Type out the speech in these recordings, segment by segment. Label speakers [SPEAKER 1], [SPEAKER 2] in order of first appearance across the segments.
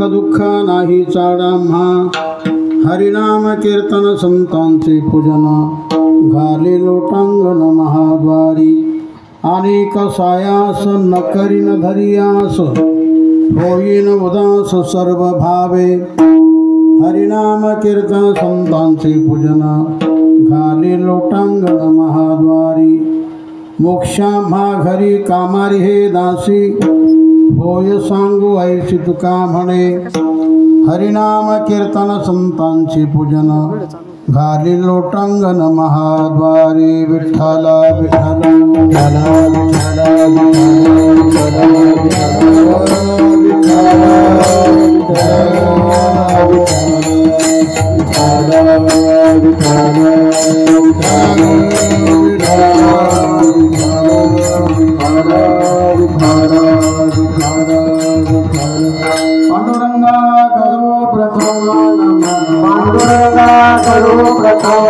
[SPEAKER 1] सुख दुःख नाही चाडाम्हा हरिनाम कीर्तन संतांचे पूजन घाले लोटांगण महाद्वारी अनेक सायास न करीन धरियास होईन उदास सर्व भावे हरिनाम कीर्तन संतांचे पूजन घाले लोटांगण महाद्वारी मोक्षा घरी कामारी हे दासी होय सांगू ऐसी तुका म्हणे हरिनाम कीर्तन संतांचे पूजन घाली लोटांगण महाद्वारी विठ्ठल विठ्ठल पांडुरंगा करो प्रथम पांडुरंगा करो प्रथम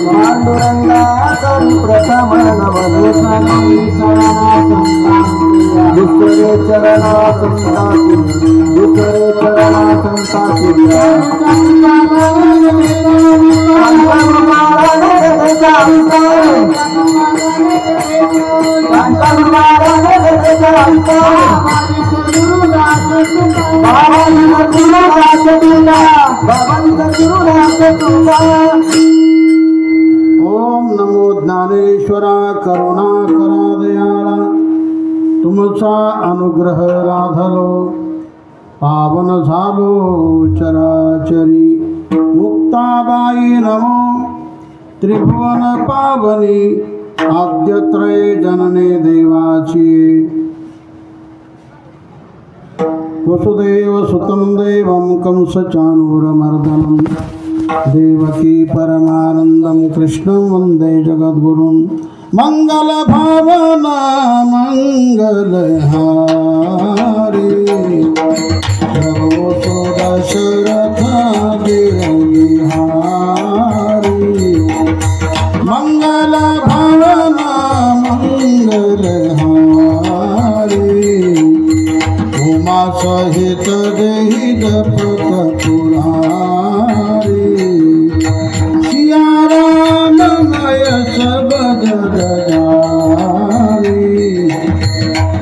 [SPEAKER 1] पांडुरंगा करो प्रथम दुसरे चरणा संताती दुसरे चरणा संताती ओम नमो ज्ञानेश्वरा करुणा करा दयाळा तुमचा अनुग्रह राधलो पावन झालो चराचरी मुक्ताबाई नमो त्रिभुवन पावनी आद्यत्रय जनने देवाची वसुदेव सुतं देवं कंसचाणूरमर्दनं देवकी परमानन्दं कृष्णं वन्दे जगद्गुरुं मंगलभावना मंगलहारी प्रभो दशरथगिरिहारी मंगलभावना मंगलहारी उमा सहित देहि जपत पुरारी सिया राम नय सबद जारी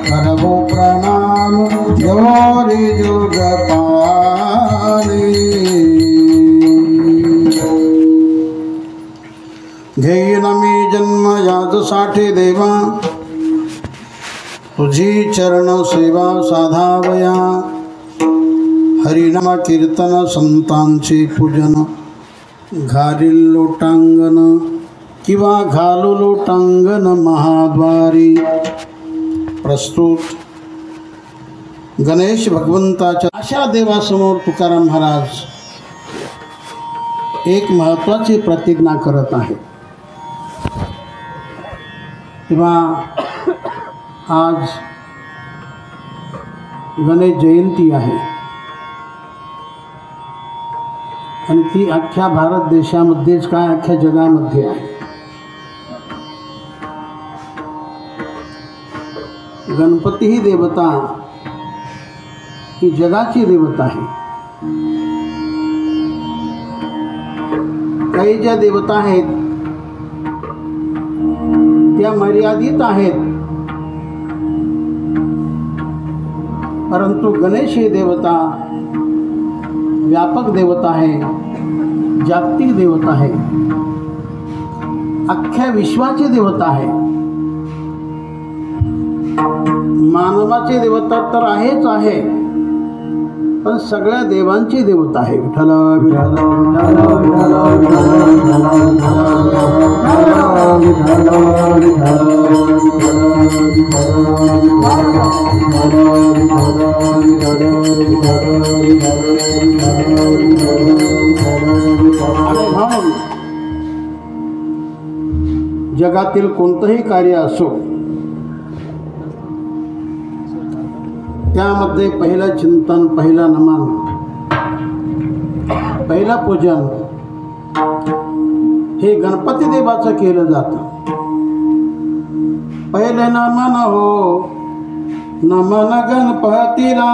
[SPEAKER 1] करबो प्रणाम जोरी जोग पानी घेईन मी जन्म यादसाठी देवा तुझी चरण सेवा साधावया हरिनाम कीर्तन संतांचे पूजन घालील लोटांगण किंवा घालू लोटांगण महाद्वारी प्रस्तुत गणेश भगवंताच्या अशा देवासमोर तुकाराम महाराज एक महत्त्वाची प्रतिज्ञा करत आहे। तेव्हा आज गणेश जयंती आहे आणि ती अख्ख्या भारत देशामध्येच काय अख्ख्या जगामध्ये आहे। गणपती ही देवता ही जगाची देवता आहे। काही ज्या देवता आहेत त्या मर्यादित आहेत, परंतु गणेश ही देवता व्यापक देवता आहे, जागतिक देवता आहे, अख्ख्या विश्वाची देवता आहे। मानवाची देवता तर आहेच आहे, पण सगळ्या देवांची देवता आहे। विठ्ठल विठ्ठल जगातील कोणतंही कार्य असो त्यामध्ये पहिला चिंतन, पहिला नमन, पहिला पूजन हे गणपती देवाचं केलं जातं। पहिले नमन हो नमन गणपतीला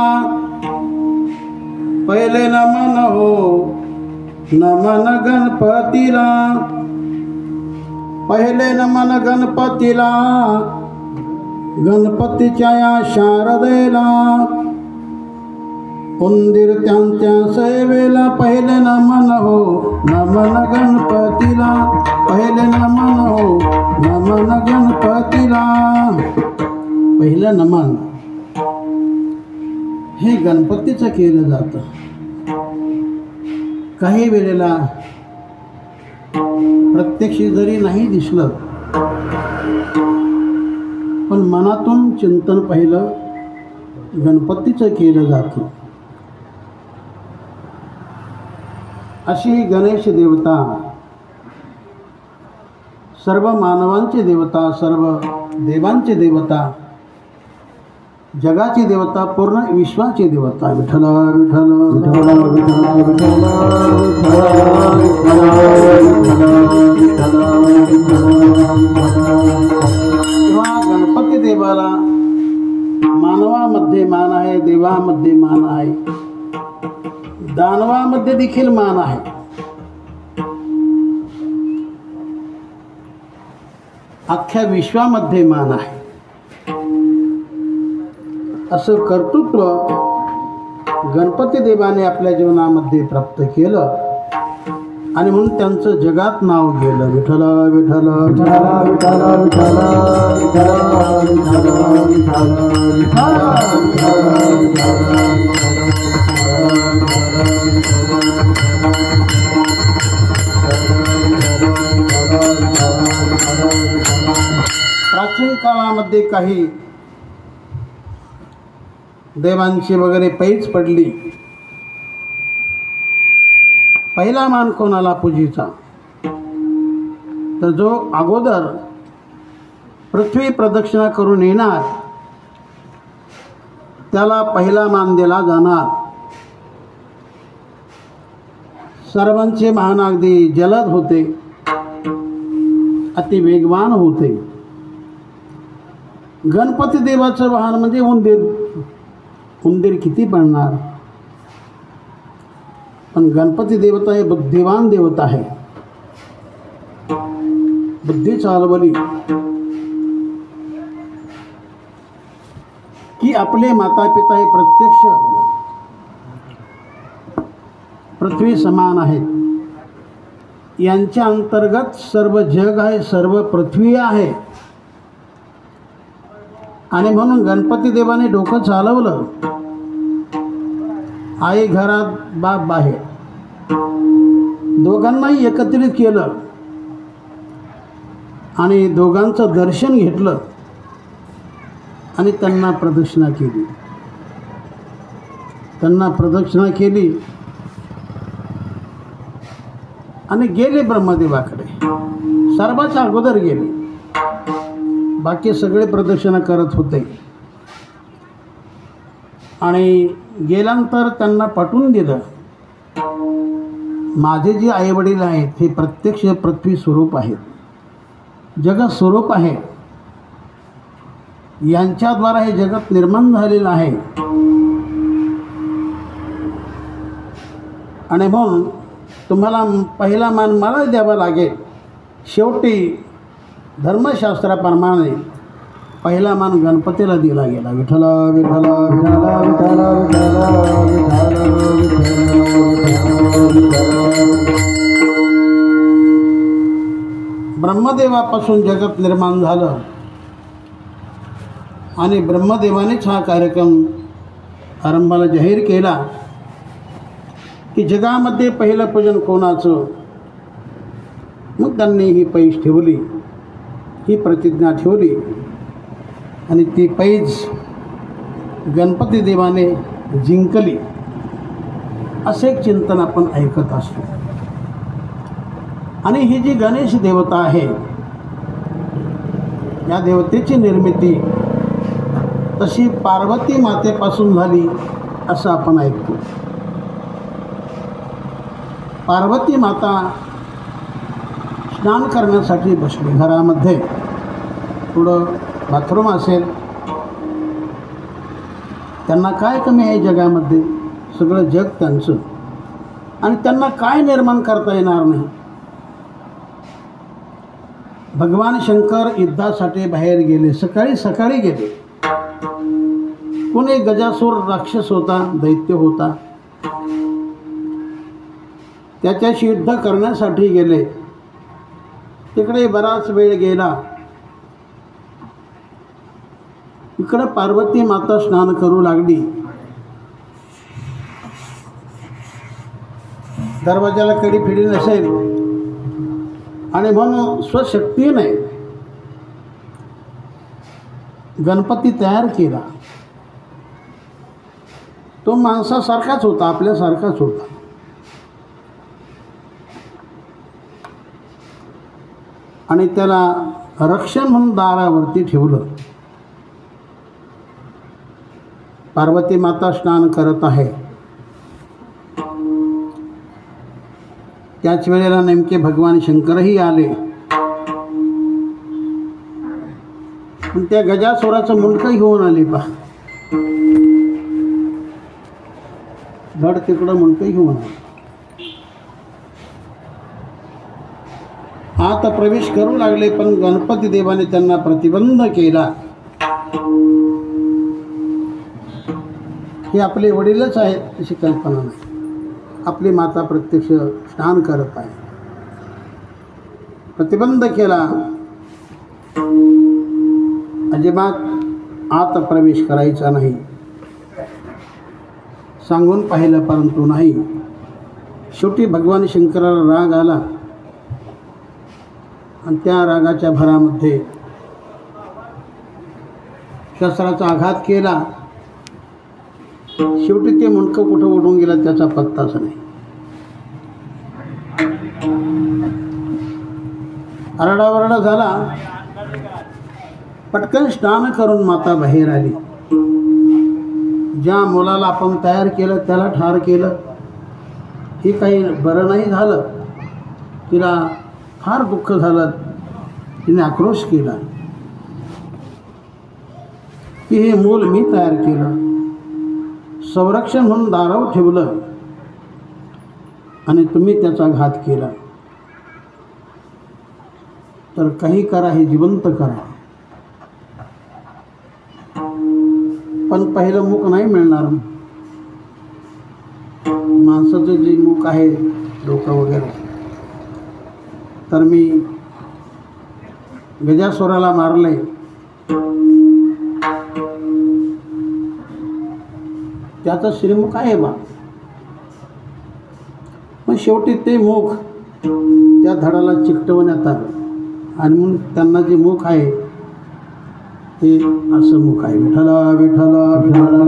[SPEAKER 1] पहिले नमन हो, नमन गणपतीला पहिले नमन गणपतीला, गणपतीच्या या शारदेला उंदीर त्यांच्या सेवेला पहिले नमन हो, नमन गणपतीला पहिले नमन हो, नमन गणपतीला. पहिलं नमन हे गणपतीचं केलं जातं. काही वेळेला प्रत्यक्ष जरी नाही दिसलं पण मनातून चिंतन पहिलं गणपतीचं केलं जातं. अशी गणेश देवता सर्व मानवांची देवता, सर्व देवांची देवता, जगाची देवता, पूर्ण विश्वाची देवता. विठ्ठल विठ्ठल विठ्ठल विठ्ठल तेव्हा गणपती देवाला मानवामध्ये मान आहे, देवामध्ये मान आहे, दानवामध्ये देखील मान आहे. अख्ख्या विश्वामध्ये मान आहे. असं कर्तृत्व गणपती देवाने आपल्या जीवनामध्ये प्राप्त केलं आणि म्हणून त्यांचं जगात नाव गेलं. विठ्ठल विठ्ठल विठ्ठल विठ्ठल प्राचीन काळामध्ये काही देवांची वगैरे पैज पडली. पहिला मान कोणाला पूजेचा, तर जो अगोदर पृथ्वी प्रदक्षिणा करून येणार त्याला पहिला मान दिला जाणार. सर्वांचे वाहन अगदी जलद होते, अति वेगवान होते. गणपती देवाचं वाहन म्हणजे उंदीर. उंदीर किती पडणार, पण गणपती देवता हे बुद्धिवान देवता आहे. बुद्धी चालवली की आपले माता पिता हे प्रत्यक्ष पृथ्वी समान आहेत. यांच्या अंतर्गत सर्व जग आहे, सर्व पृथ्वी आहे. आणि म्हणून गणपती देवाने डोकं चालवलं. आई घरात, बाप बाहेर, दोघांनाही एकत्रित केलं आणि दोघांचं दर्शन घेतलं आणि त्यांना प्रदक्षिणा केली. त्यांना प्रदक्षिणा केली आणि गेले ब्रह्मदेवाकडे. सर्वाच्या अगोदर गेले, बाकी सगळे प्रदक्षिणा करत होते. आणि गेल्यानंतर त्यांना पटवून दिलं, माझे जे आईवडील आहेत हे प्रत्यक्ष पृथ्वी स्वरूप आहेत, जगत स्वरूप आहे. यांच्याद्वारा हे जगत निर्माण झालेलं आहे. आणि म्हणून तुम्हाला पहिला मान मला द्यावा लागेल. शेवटी धर्मशास्त्राप्रमाणे पहिला मान गणपतीला दिला गेला. विठ्ठल विठ्ठल विठ्ठल विठ्ठल. ब्रह्मदेवापासून जगत निर्माण झालं आणि ब्रह्मदेवानेच हा कार्यक्रम आरंभाला जाहीर केला की जगामध्ये पहिलं पूजन कोणाचं. मग त्यांनी ही पैज ठेवली, ही प्रतिज्ञा ठेवली आणि ती पैज गणपती देवाने जिंकली. असे एक चिंतन आपण ऐकत असतो. आणि ही जी गणेश देवता आहे, या देवतेची निर्मिती तशी पार्वती मातेपासून झाली असं आपण ऐकतो. पार्वती माता स्नान करण्यासाठी बसली. घरामध्ये पुढं बाथरूम असेल त्यांना काय कमी आहे जगामध्ये? सगळं जग त्यांचं. आणि त्यांना काय निर्माण करता येणार नाही? भगवान शंकर युद्धासाठी बाहेर गेले, सकाळी गेले. कोणी गजासूर राक्षस होता, दैत्य होता, त्याच्याशी युद्ध करण्यासाठी गेले. तिकडे बराच वेळ गेला. इकडे पार्वती माता स्नान करू लागली. दरवाजाला कडी फिडी नसेल आणि म्हणून स्वशक्तीने गणपती तयार केला. तो माणसासारखाच होता, आपल्यासारखाच होता. आणि त्याला रक्षण म्हणून दारावरती ठेवलं. पार्वती माता स्नान करत आहे. त्याच वेळेला नेमके भगवान शंकरही आले. पण त्या गजासुराचं मुंडकं घेऊन आले. धड तिकडं मुंडकं घेऊन आले. आत प्रवेश करू लागले, पण गणपती देवाने त्यांना प्रतिबंध केला. हे आपले वडीलच आहेत अशी कल्पना नाही. आपली माता प्रत्यक्ष स्नान करत आहे. प्रतिबंध केला. अजिबात आत प्रवेश करायचा नाही. सांगून पाहिलं परंतु नाही. शेवटी भगवान शंकराला राग आला आणि त्या रागाच्या भरामध्ये शस्त्राचा आघात केला. शेवटी ते मुंडकं कुठं उडून गेलं त्याचा पत्ताच नाही. आरडाओरडा झाला. पटकन स्नान करून माता बाहेर आली. ज्या मुलाला आपण तयार केलं त्याला ठार केलं, हे काही बरं नाही झालं. तिला फार दुःख झालं. तिने आक्रोश केला की हे मूल मी तयार केलं, संरक्षण म्हणून दारावर ठेवलं आणि तुम्ही त्याचा घात केला. तर काही करा, हे जिवंत करा. पण पहिलं मुख नाही मिळणार. माणसाचं जे मुख आहे, डोकं वगैरे, तर मी गजासुराला मारले. त्याचं श्रीमुख आहे बा. पण शेवटी ते मुख त्या धडाला चिकटवण्यात आलं आणि म्हणून त्यांना जे मुख आहे ते असं मुख आहे. विठ्ठला विठ्ठला विठ्ठला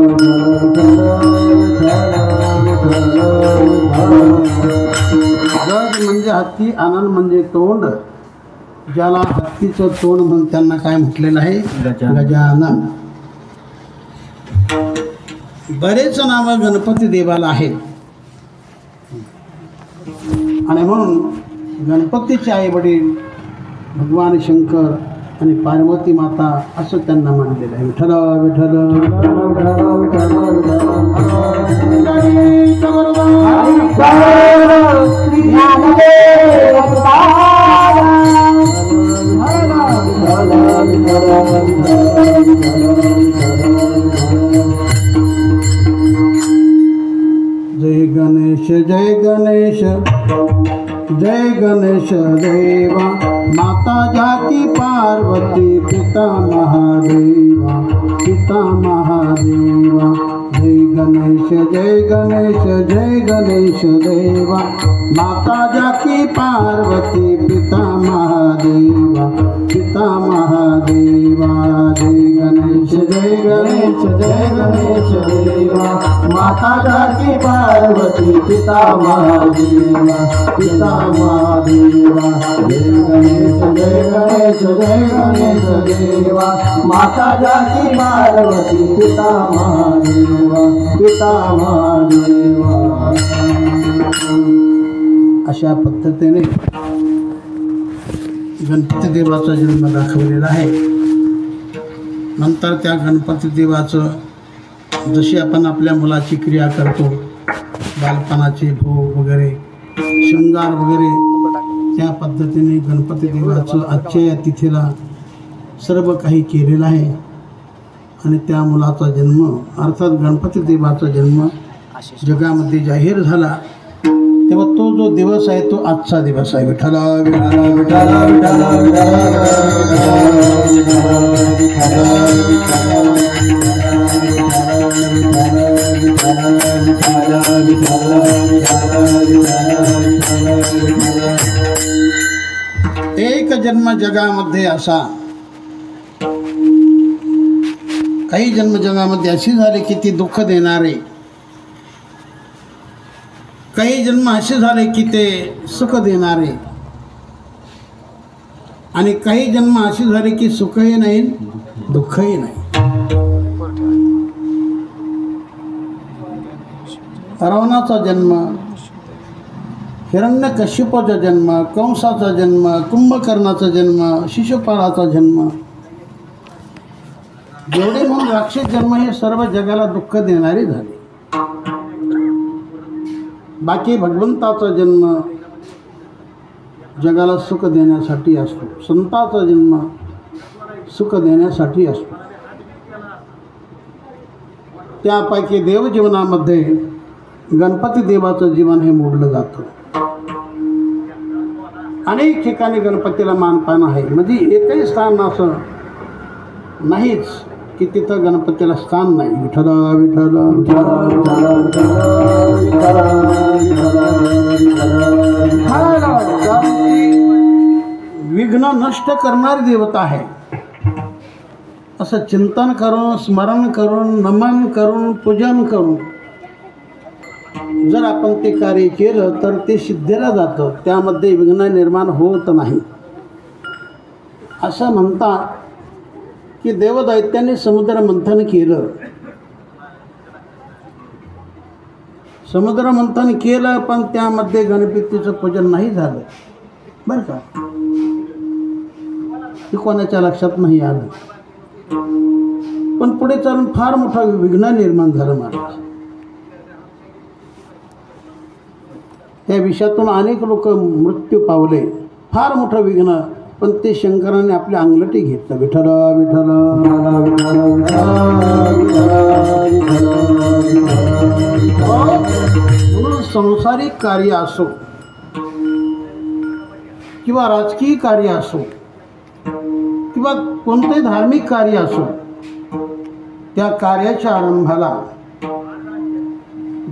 [SPEAKER 1] गज म्हणजे हत्ती, आनंद म्हणजे तोंड. ज्याला हत्तीचं तोंड म्हणून त्यांना काय म्हटलेलं आहे? गजानन. बरेच नावं गणपती देवाला आहेत. आणि म्हणून गणपतीचे आई वडील भगवान शंकर आणि पार्वती माता असं त्यांना मानलेलं आहे. विठ्ठल विठ्ठल जय गणेश जय गणेश जय गणेश देवा, माता जाती पार्वती, पिता महादेवा, पिता महादेवा. जय गणेश जय गणेश जय गणेश देवा, माता जाती पार्वती, पिता महादेवा, पिता महादेवा. जय गणेश जय गणेश जय गणेश देवा, माता जाती पार्वती, पिता महादेवा, पिता महादेवा. जय गणेश जय गणेश जय गणेश देवा, माता जाती पार्वती, पिता महादेवा, पिता महादेवा. अशा पद्धतीने गणपती देवाचा जन्म दाखवलेला आहे. नंतर त्या गणपती देवाचं जशी आपण आपल्या मुलाची क्रिया करतो, बालपणाचे भोग वगैरे, शृंगार वगैरे, त्या पद्धतीने गणपती देवाचं आजच्या या तिथीला सर्व काही केलेलं आहे. आणि त्या मुलाचा जन्म अर्थात गणपती देवाचा जन्म जगामध्ये जाहीर झाला तेव्हा तो जो दिवस आहे तो आजचा दिवस आहे. विठ्ठला विठ्ठला विठ्ठला विठ्ठला एक जन्म जगामध्ये असा, काही जन्म जगामध्ये अशी झाले की ती दुःख देणारे, काही जन्म असे झाले की ते सुख देणारे, आणि काही जन्म असे झाले की सुखही नाही दुःखही नाही. रावणाचा जन्म, हिरण्यकश्यपाचा जन्म, कंसाचा जन्म, कुंभकर्णाचा जन्म, शिशुपालाचा जन्म, जेवढे म्हणून राक्षस जन्म हे सर्व जगाला दुःख देणारे झाले. बाकी भगवंताचा जन्म जगाला सुख देण्यासाठी असतो, संताचा जन्म सुख देण्यासाठी असतो. त्यापैकी देवजीवनामध्ये गणपती देवाचं जीवन हे मोडलं जातं. अनेक ठिकाणी गणपतीला मानपान आहे, म्हणजे एकही स्थान असं नाहीच की तिथं गणपतीला स्थान नाही. विठ्ठला विठ्ठला विघ्न नष्ट करणारी देवता आहे असं चिंतन करून, स्मरण करून, नमन करून, पूजन करून जर आपण ते कार्य केलं तर ते सिद्धीला जातं, त्यामध्ये विघ्न निर्माण होत नाही. असं म्हणतात की देवदैत्यांनी समुद्र मंथन केलं, समुद्र मंथन केलं पण त्यामध्ये गणपतीचं पूजन नाही झालं बरं का. ते कोणाच्या लक्षात नाही आलं, पण पुढे चालून फार मोठा विघ्न निर्माण झालं महाराज. त्या विषयातून अनेक लोक मृत्यू पावले, फार मोठं विघ्न, पण ते शंकराने आपल्या अंगलटी घेतलं. विठ्ठला विठ्ठला म्हणून संसारिक कार्य असो किंवा राजकीय कार्य असो किंवा कोणतेही धार्मिक कार्य असो, त्या कार्याच्या आरंभाला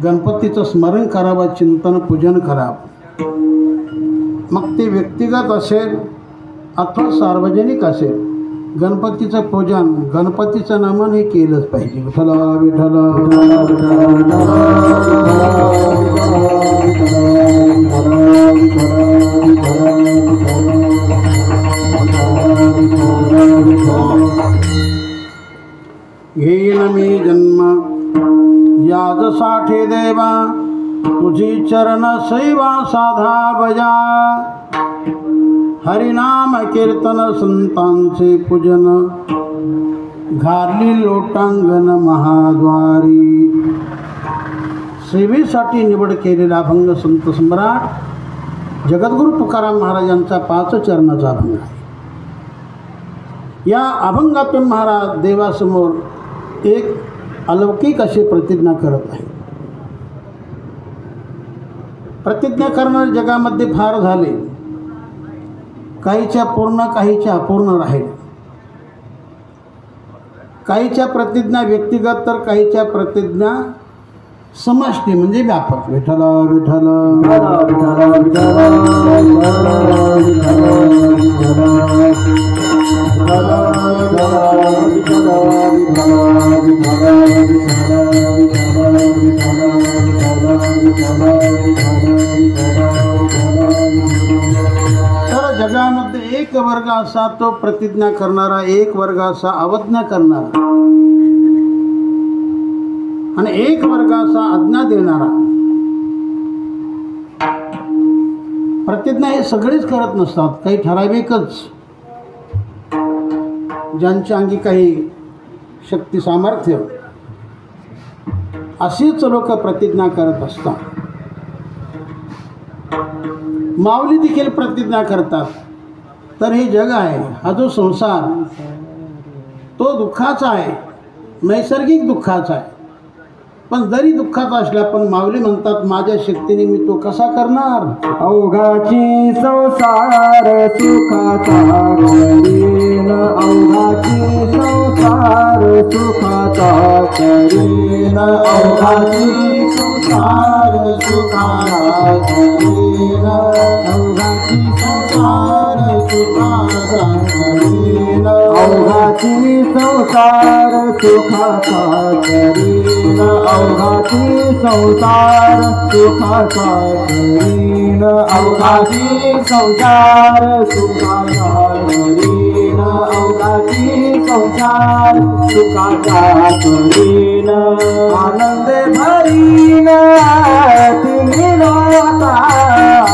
[SPEAKER 1] गणपतीचं स्मरण करावं, चिंतन पूजन करावं. मग ते व्यक्तिगत असेल अथवा सार्वजनिक असेल, गणपतीचं पूजन, गणपतीचं नमन हे केलंच पाहिजे. विठ्ठला विठ्ठला घेईन मी जन्म याजसाठी देवा, तुझी चरण सेवा साधा बजा. हरिनाम कीर्तन संतांचे पूजन, घाली लोटांगण महाद्वारी. सेवेसाठी निवड केलेला अभंग संत सम्राट जगद्गुरु तुकाराम महाराजांचा 5 चरणाचा अभंग आहे. या अभंगातून महाराज देवासमोर एक अलौकिक अशी प्रतिज्ञा करत आहे. प्रतिज्ञा करणारे जगामध्ये फार झाले, काहीच्या पूर्ण काहीच्या अपूर्ण राहिले. काहीच्या प्रतिज्ञा व्यक्तिगत तर काहीच्या प्रतिज्ञा समष्टी म्हणजे व्यापक. विठ्ठला विठ्ठला तर जगामध्ये एक वर्ग असा तो प्रतिज्ञा करणारा, एक वर्ग असा अवज्ञा करणारा, आणि एक वर्ग असा आज्ञा देणारा. प्रतिज्ञा हे सगळेच करत नसतात, काही ठराविकच ज्यांच्या अंगी काही शक्ती सामर्थ्य अशीच लोक प्रतिज्ञा करत असतात. माऊली देखील प्रतिज्ञा करतात. तर हे जग आहे, हा जो संसार तो दुःखाचा आहे, नैसर्गिक दुःखाचा आहे. पण जरी दुःखाचा असला पण माऊली म्हणतात माझ्या शक्तीने मी तो कसा करणार.
[SPEAKER 2] अवघाची संसार सुखाचा करीन, अवघाची संसार सुखाचा करीन, अवघाची संसार सुखाचा करीन, अवघाची संसार सुखाचा करीन, अवघाची संसार सुखाचा करीन, अवघाची संसार सुखाचा करीन, अवघाची संसार सुखाचा करीन, अवघाची संसार सुखाचा करीन, आनंद भरीन तुम्ही लोका,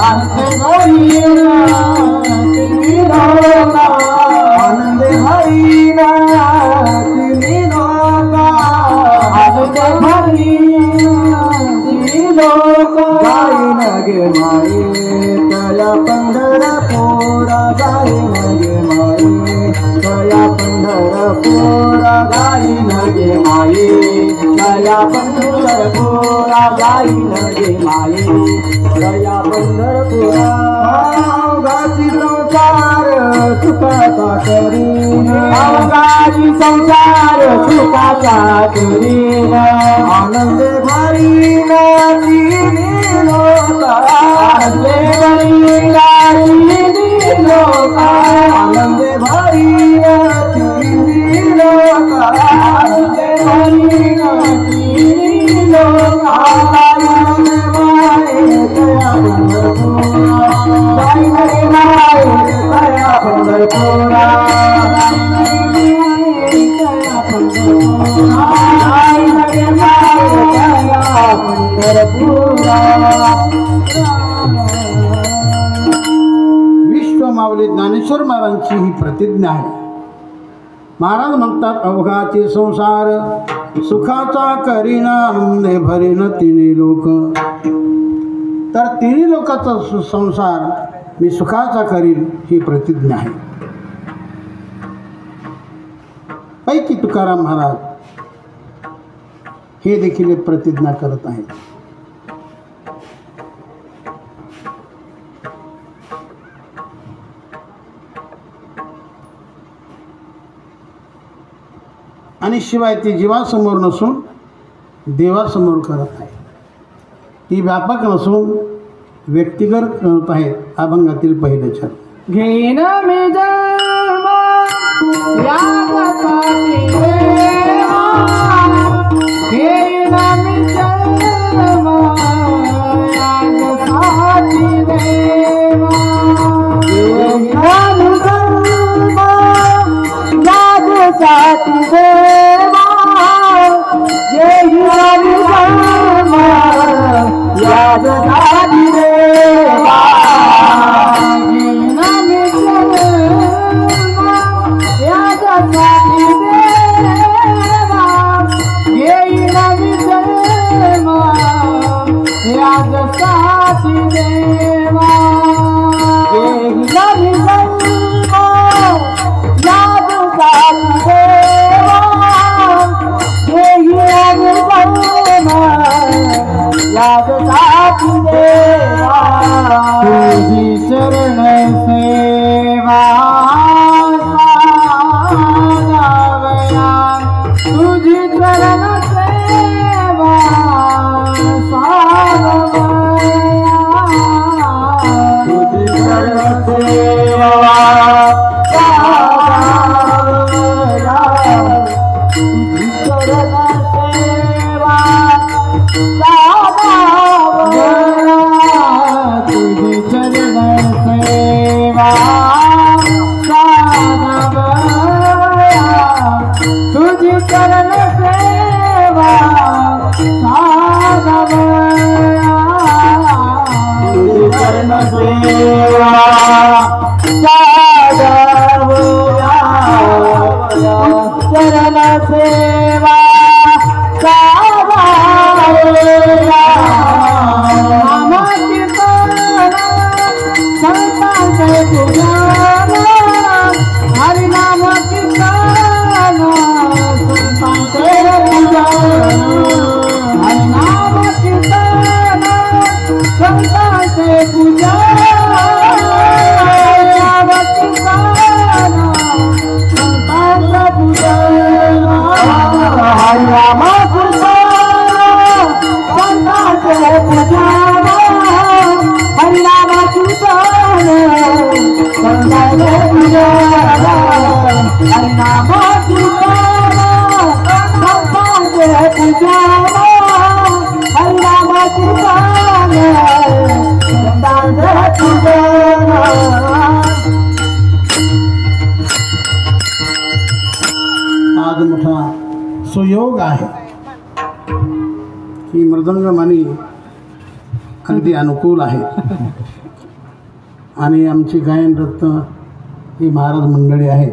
[SPEAKER 2] आनंद भरीन तुम्ही लोका, आनंद भरीन तुम्ही लोका, आनंद भरीन तुम्ही लोका. जाईन गे माई तया पंढरपुरा, जाईन गे माई तया पंढरपुरा, जाईन गे माई तया पंढरपुरा, जाईन गे माई तया पंढरपुरा. अवघाची संसार सुखाचा करीन, अवघाची संसार सुखाचा करीन, आनंद भरीन तिन्ही लोका, आनंद भरीन तिन्ही लोका, आनंद भरीन तिन्ही लोका, आनंद भरीन तिन्ही लोका. जाईन गे माई तया पंढरपुरा, जाईन तया पंढरपुरा, जाईन गे माई तया पंढरपुरा.
[SPEAKER 1] विश्व माऊली ज्ञानेश्वर महाराजांची ही प्रतिज्ञा आहे. महाराज म्हणतात अवघाचे संसार सुखाचा करीन, आनंदे भरीन तिन्ही लोक. तर तिन्ही लोकांचा संसार मी सुखाचा करीन ही प्रतिज्ञा आहे. पैकी तुकाराम महाराज हे देखील एक प्रतिज्ञा करत आहेत. आणि शिवाय ती जीवासमोर नसून देवासमोर करत आहे. ती व्यापक नसून व्यक्तिगत करत आहेत. अभंगातील पहिले चरण.
[SPEAKER 2] घेईन मी जन्म या जगाची देवा, घेईन मी जन्म या जगाची देवा, घेईन मी जन्म या जगाची देवा, घेईन मी जन्म या जगाची देवा, तुझी चरण सेवा सागावया, तुझी चरण सेवा सागावया, तुझी चरण सेवा सागावया, तुझी चरण सेवा सागावया, तुझी चरण सेवा सागावया, तुझी चरण सेवा सागावया.
[SPEAKER 1] ही मृदंगमणी अगदी अनुकूल आहे आणि आमची गायन रत्न ही महाराज मंडळी आहेत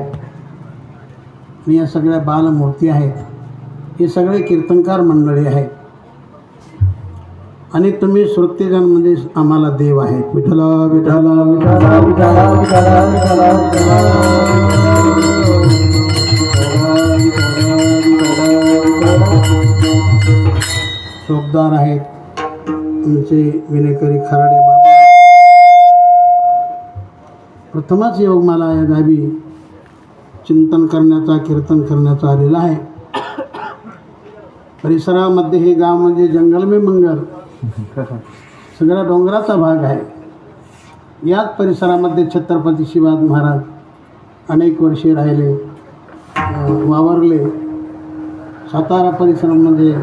[SPEAKER 1] आणि या सगळ्या बालमूर्ती आहेत. हे सगळे कीर्तनकार मंडळी आहेत आणि तुम्ही श्रोतेजन म्हणजे आम्हाला देव आहेत. विठ्ठल विठ्ठल विठ्ठल विठ्ठल विठ्ठल शोभदार आहेत तुमचे विनेकरी खराडे बाबा. प्रथमच योग मला या गावी चिंतन करण्याचा कीर्तन करण्याचा आलेला आहे. परिसरामध्ये हे गाव म्हणजे जंगल में मंगल, सगळा डोंगराचा भाग आहे. याच परिसरामध्ये छत्रपती शिवाजी महाराज अनेक वर्षे राहिले, वावरले. सातारा परिसरामध्ये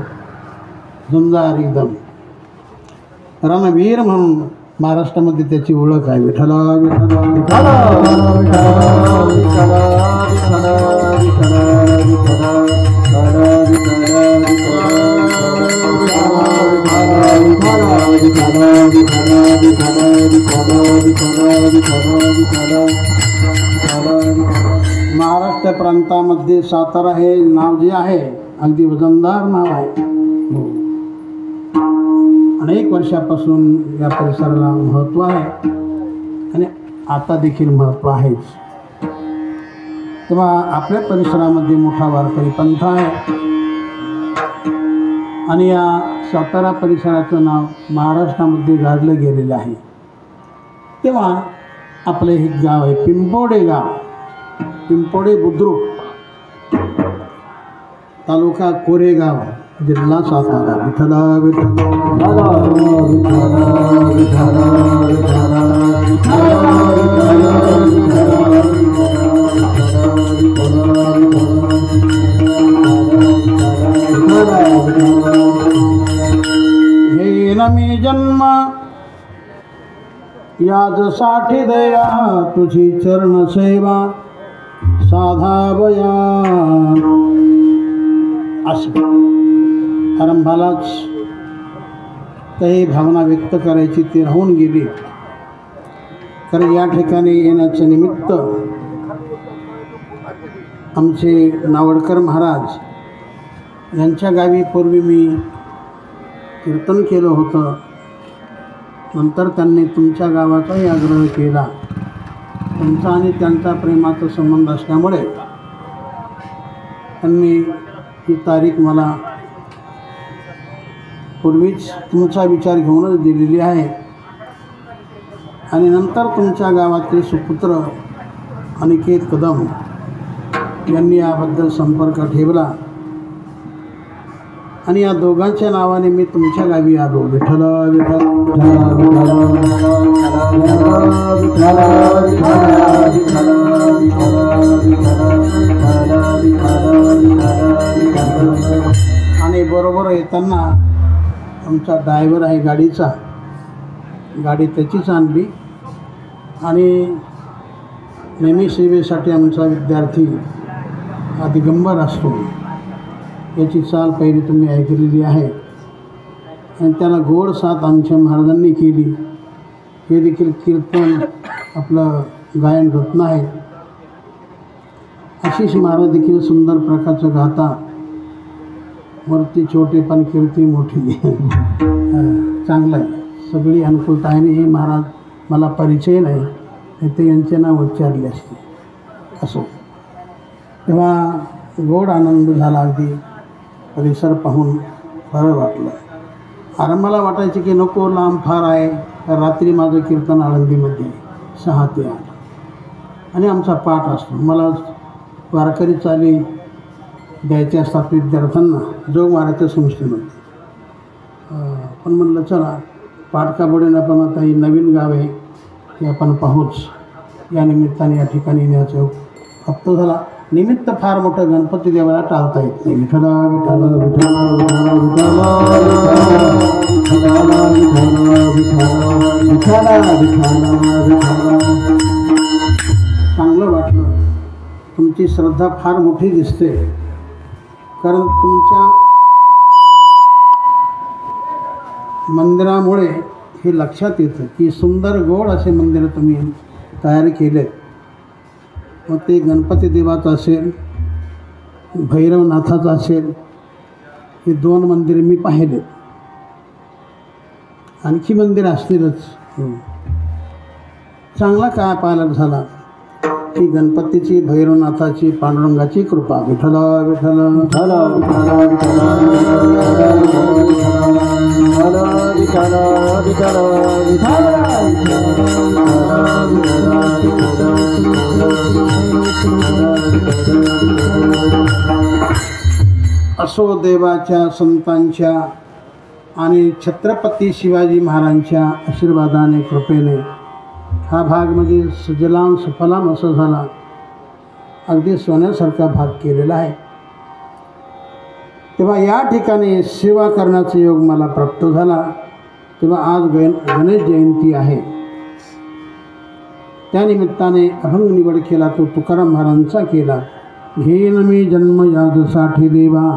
[SPEAKER 1] झुंजार एकदम रणवीर म्हणून महाराष्ट्रामध्ये त्याची ओळख आहे. विठ्ठल विठ्ठल विठ्ठल महाराष्ट्र प्रांतामध्ये सातारा हे नाव जे आहे अगदी वजनदार नाव आहे. अनेक वर्षापासून या परिसराला महत्त्व आहे आणि आता देखील महत्त्व आहेच. तेव्हा आपल्या परिसरामध्ये मोठा वारकरी पंथ आहे आणि या सातारा परिसराचं नाव महाराष्ट्रामध्ये गाजलं गेलेलं आहे. तेव्हा आपलं हे गाव आहे पिंपोडे गाव, पिंपोडे बुद्रुक, तालुका कोरेगाव, जिल्हा सातारा. विठ्ठल विठ्ठल हे नमी जन्म याच साठी दया तुझी चरण सेवा साधावया. असं आरंभालाच काही भावना व्यक्त करायची ती राहून गेली. कारण या ठिकाणी येण्याचं निमित्त आमचे नावडकर महाराज यांच्या गावी पूर्वी मी कीर्तन केलं होतं. नंतर त्यांनी तुमच्या गावाचाही आग्रह केला. तुमचा आणि त्यांचा प्रेमाचा संबंध असल्यामुळे त्यांनी ही तारीख मला पूर्वीच तुमचा विचार घेऊनच दिलेली आहे आणि नंतर तुमच्या गावातील सुपुत्र अनिकेत कदम यांनी याबद्दल संपर्क ठेवला आणि या दोघांच्या नावाने मी तुमच्या गावी आलो. विठ्ठल विठ्ठल आणि बरोबर येताना आमचा ड्रायव्हर आहे गाडीचा, गाडी त्याचीच आणली आणि नेहमी सेवेसाठी आमचा विद्यार्थी हा दिगंबर असतो याची चाल पहिली तुम्ही ऐकलेली आहे आणि त्याला गोड साथ आमच्या महाराजांनी केली. हे देखील कीर्तन आपलं गायन रत्न आहे. आशिष महाराज देखील सुंदर प्रकारचं गाता. मूर्ती छोटे पण कीर्ती मोठी. चांगलं आहे, सगळी अनुकूलता आहे. हे महाराज मला परिचय नाही ते यांचे नाव उच्चारले असते असो. तेव्हा गोड आनंद झाला. अगदी परिसर पाहून बरं वाटलं. आरंभाला वाटायचं की नको लांब फार आहे. रात्री माझं कीर्तन आळंदीमध्ये 6 ते 8 आणि आमचा पाठ असतो. मला वारकरी चाली द्यायचे असतात विद्यार्थ्यांना जोग मारायच्या संस्थेमध्ये. पण म्हणलं चला पाठ का बुडेना पण आता ही नवीन गाव आहे हे आपण पाहूच. या निमित्ताने या ठिकाणी येण्याचा प्राप्त झाला. निमित्त फार मोठं गणपती देवाला टाळता येत नाही. विठ्ठल विठ्ठल चांगलं वाटलं. तुमची श्रद्धा फार मोठी दिसते. कारण तुमच्या मंदिरामुळे हे लक्षात येतं की सुंदर गोड असे मंदिर तुम्ही तयार केले. मग ते गणपती देवाचं असेल, भैरवनाथाचं असेल, हे 2 मंदिर मी पाहिले. आणखी मंदिर असतीलच. चांगला काय पाहायला झाला की गणपतीची, भैरवनाथाची, पांडुरंगाची कृपा. विठ्ठल विठ्ठल
[SPEAKER 2] विठ्ठल विठ्ठल विठ्ठल
[SPEAKER 1] असो देवाच्या, संतांच्या आणि छत्रपती शिवाजी महाराजांच्या आशीर्वादाने, कृपेने हा भाग म्हणजे सुजलाम सुफलाम असं झाला. अगदी सोन्यासारखा भाग केलेला आहे. तेव्हा या ठिकाणी सेवा करण्याचा योग मला प्राप्त झाला. तेव्हा आज गणेश जयंती आहे. त्यानिमित्ताने अभंग निवड केला तो तुकाराम महाराजांचा केला. घेन मी जन्म याजसाठी देवा,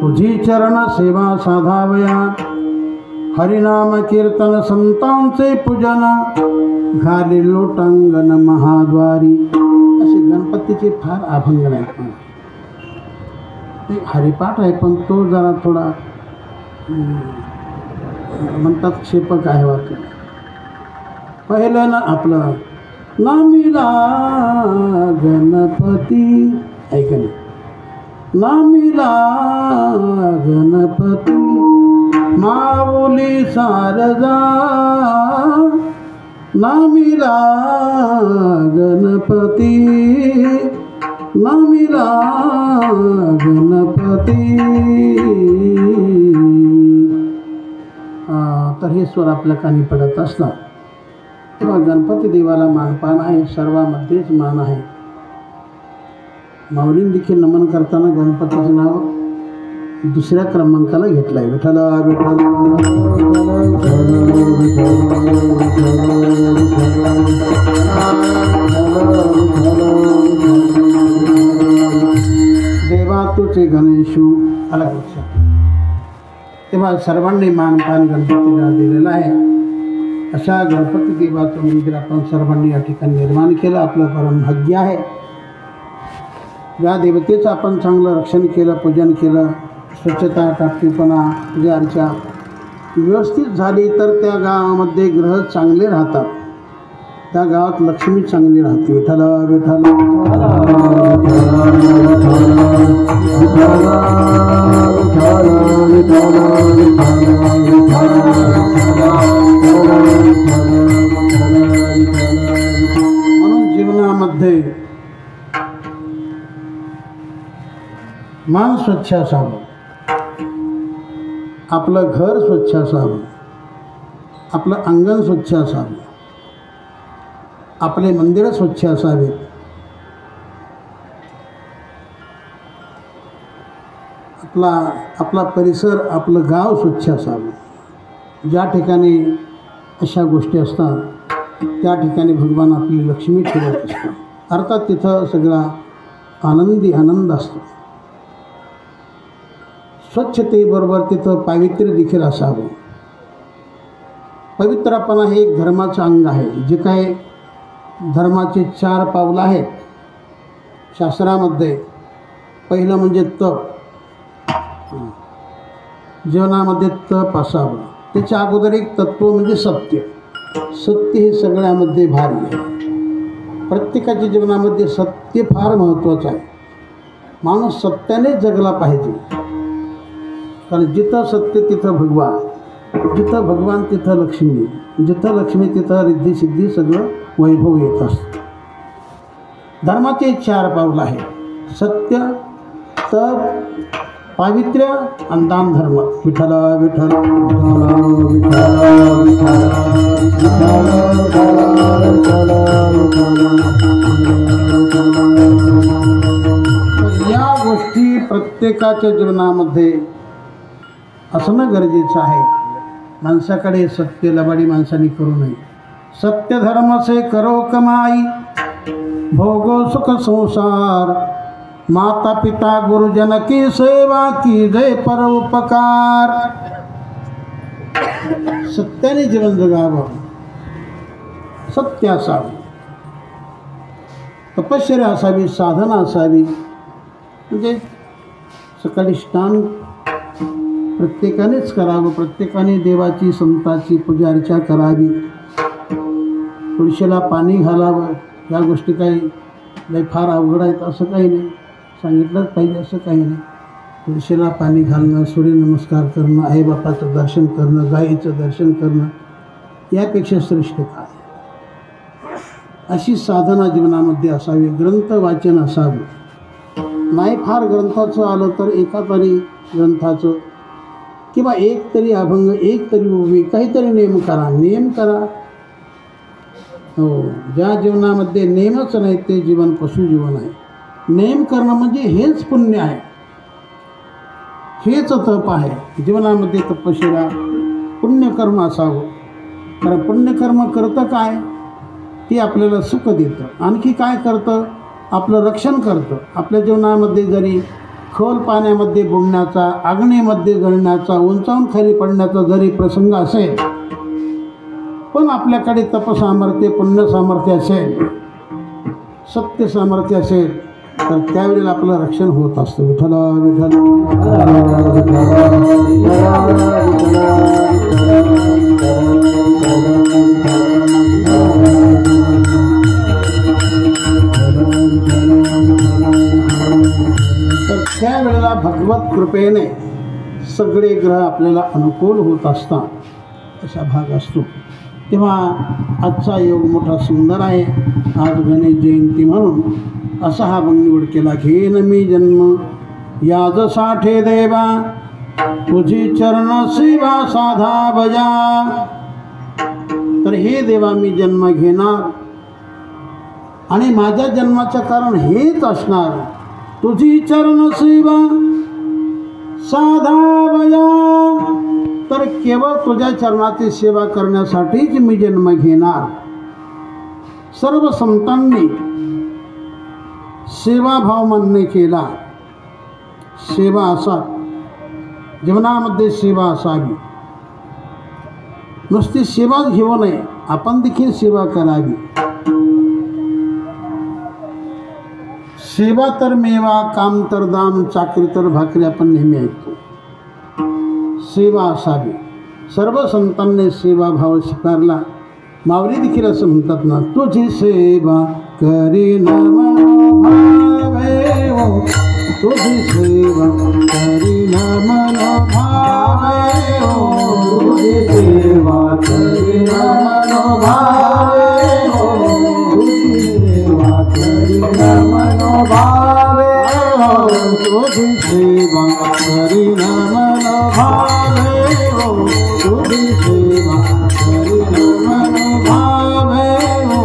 [SPEAKER 1] तुझी चरण सेवा साधावया. हरिनाम कीर्तन संतांचे पूजन, घाले लोटांगण महाद्वारी. असे गणपतीचे फार अभंग आहेत. ते हरिपाठ आहे पण तो जरा थोडा म्हणतात क्षेपक आहे वाटतं. पहिलं ना आपलं नामिला गणपती ऐकलं, नामिला गणपती माऊली सारजा. नामिला गणपती, नामिला गणपती. तर हे स्वर आपल्या कानी पडत असतात. तेव्हा गणपती देवाला मानपान आहे, सर्वांमध्येच मान आहे. माऊलींनी देखील नमन करताना गणपतीचं नाव 2ऱ्या क्रमांकाला घेतलं आहे. विठ्ठल विठ्ठल देवा तुझे गणेशू आला लक्षात. तेव्हा सर्वांनी मानपान गणपतीला दिलेलं आहे. अशा गणपती देवाचं मंदिर आपण सर्वांनी या ठिकाणी निर्माण केलं. आपलं परम भाग्य आहे. या देवतेचं आपण चांगलं रक्षण केलं, पूजन केलं, स्वच्छता, टापटीपणा, पूजा अर्चा व्यवस्थित झाली तर त्या गावामध्ये ग्रह चांगले राहतात. त्या गावात लक्ष्मी चांगली राहते. विठ्ठल विठ्ठल म्हणून जीवनामध्ये मन स्वच्छ असावं, आपलं घर स्वच्छ असावं, आपलं अंगण स्वच्छ असावं, आपले मंदिर स्वच्छ असावे. आपला परिसर, आपलं गाव स्वच्छ असावं. ज्या ठिकाणी अशा गोष्टी असतात त्या ठिकाणी भगवान आपली लक्ष्मी ठेवत असतात. अर्थात तिथं सगळा आनंद असतो. स्वच्छतेबरोबर तिथं पावित्र्य देखील असावं. पवित्रपणा हे एक धर्माचं अंग आहे. जे काय धर्माचे 4 पावलं आहेत शास्त्रामध्ये. पहिलं म्हणजे तप. जीवनामध्ये तप असावं. त्याच्या अगोदर एक तत्व म्हणजे सत्य. सत्य हे सगळ्यामध्ये भारी आहे. प्रत्येकाच्या जीवनामध्ये सत्य फार महत्त्वाचं आहे. माणूस सत्याने जगला पाहिजे. कारण जिथं सत्य तिथं भगवान, जिथं भगवान तिथं लक्ष्मी, जिथं लक्ष्मी तिथं रिद्धी सिद्धी सगळं वैभव येत असतं. धर्माचे 4 पावलं आहेत. सत्य, तप, पावित्र्य आणि दान धर्म. विठ्ठल विठ्ठल या गोष्टी प्रत्येकाच्या जीवनामध्ये असणं गरजेचं आहे. माणसाकडे सत्य लबाडी माणसाने करू नये. सत्य धर्म से करो कमाई, भोगो सुख संसार. माता पिता गुरुजन की सेवा की जय परोपकार. सत्याने जीवन जगावं, सत्य असावं, तपश्चर्या असावी, साधना असावी. म्हणजे सकाळी स्नान प्रत्येकानेच करावं, प्रत्येकाने देवाची संताची पूजा अर्चा करावी, तुळशीला पाणी घालावं. या गोष्टी काही लय फार अवघड आहेत असं काही नाही, सांगितलंच पाहिजे असं काही नाही. तुळशीला पाणी घालणं, सूर्यनमस्कार करणं, आईबापाचं दर्शन करणं, गाईचं दर्शन करणं यापेक्षा श्रेष्ठ काय. अशी साधना जीवनामध्ये असावी. ग्रंथ वाचन असावं. नाही फार ग्रंथाचं आलं तर एका तरी ग्रंथाचं किंवा एक तरी अभंग, एक तरी उभी, काहीतरी नेम करा. नेम करा. हो, ज्या जीवनामध्ये नेमच नाही ते जीवन पशुजीवन आहे. नेम करणं म्हणजे हेच पुण्य आहे, हेच तप आहे. जीवनामध्ये तपश्चर्या पुण्यकर्म असावं. कारण पुण्यकर्म करतं काय, ते आपल्याला सुख देतं. आणखी काय करतं, आपलं रक्षण करतं. आपल्या जीवनामध्ये जरी खोल पाण्यामध्ये बुडण्याचा, अग्नीमध्ये जळण्याचा, उंचावून खाली पडण्याचा जरी प्रसंग असेल, पण आपल्याकडे तपसामर्थ्य, पुण्यसामर्थ्य असेल, सत्य सामर्थ्य असेल, तर त्यावेळेला आपलं रक्षण होत असतं. विठ्ठल विठ्ठल. तर त्यावेळेला भगवत कृपेने सगळे ग्रह आपल्याला अनुकूल होत असतात, असा भाग असतो. तेव्हा आजचा योग मोठा सुंदर आहे. आज गणेश जयंती म्हणून असा हा अभंग निवड केला. घेन मी जन्म याज साठे देवा, तुझी चरण सेवा साधा बजा. तर हे देवा, मी जन्म घेणार आणि माझ्या जन्माचं कारण हेच असणार, तुझी चरण सेवा साधा बजा. तर केवळ तुझ्या चरणाची सेवा करण्यासाठीच मी जन्म घेणार. सर्व संतांनी सेवाभाव मान्य केला. सेवा असा, जीवनामध्ये सेवा असावी. नुसती सेवाच घेऊ नये, आपण देखील सेवा करावी. सेवा तर मेवा, काम तर दाम, चाकरी तर भाकरी आपण नेहमी ऐकतो. सेवा असावी. सर्व संतांनी सेवाभाव स्वीकारला. माऊली देखील असं म्हणतात ना, तुझी सेवा करीन मनोभावे हो, तुझी सेवा करीन मनोभावे हो, तुझी सेवा करीन मनोभावे हो, तुझी सेवा करीन मनोभावे हो, तुझी सेवा करीन मनोभावे हो, तुझी सेवा करीन मनोभावे हो,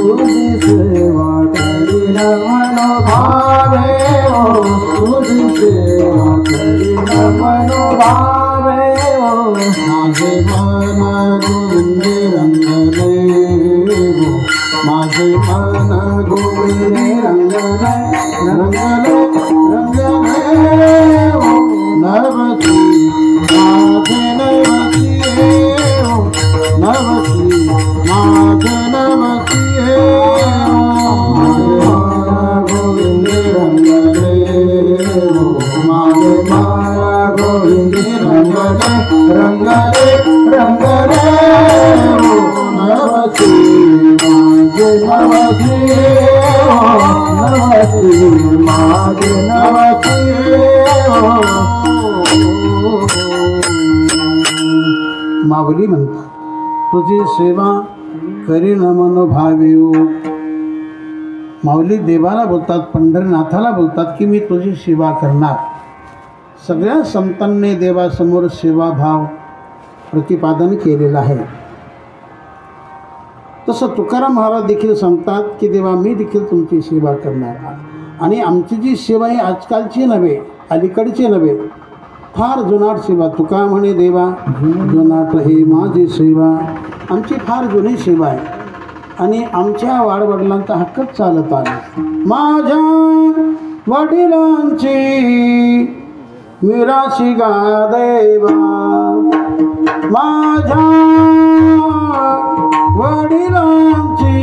[SPEAKER 1] तुझी सेवा करीन मनोभावे हो, तुझी सेवा करीन मनोभावे हो. माझे मन गोविंदे रंगले हो, माझे मन गोविंदे रंगले रंगले रंगले हो. नवसी माझे नवसी हो, नवसी माझे नवसी हो. गोविंदे रंगले हो, माझे माया गोविंदे रंगले रंगले रंगले हो. नवसी माझे नवसी हो, नवसी माझे नवसी हो. माऊली म्हणतात, तुझी सेवा करीन मनोभावे हो. माऊली देवाला बोलतात, पंढरीनाथाला बोलतात की मी तुझी सेवा करणार. सगळ्या संतांनी देवासमोर सेवाभाव प्रतिपादन केलेला आहे. तसं तुकाराम महाराज देखील सांगतात की देवा, मी देखील तुमची सेवा करणार. आणि आमची जी सेवा आहे आजकालची नव्हे, अलीकडची नव्हे, फार जुनाट सेवा. तुका म्हणे देवा, जुनाट हे माझी सेवा. आमची फार जुनी सेवा आहे आणि आमच्या वाडवडिलांचा हक्कच चालत आला. माझ्या वडिलांची मिराशी गा देवा, माझ्या वडिलांची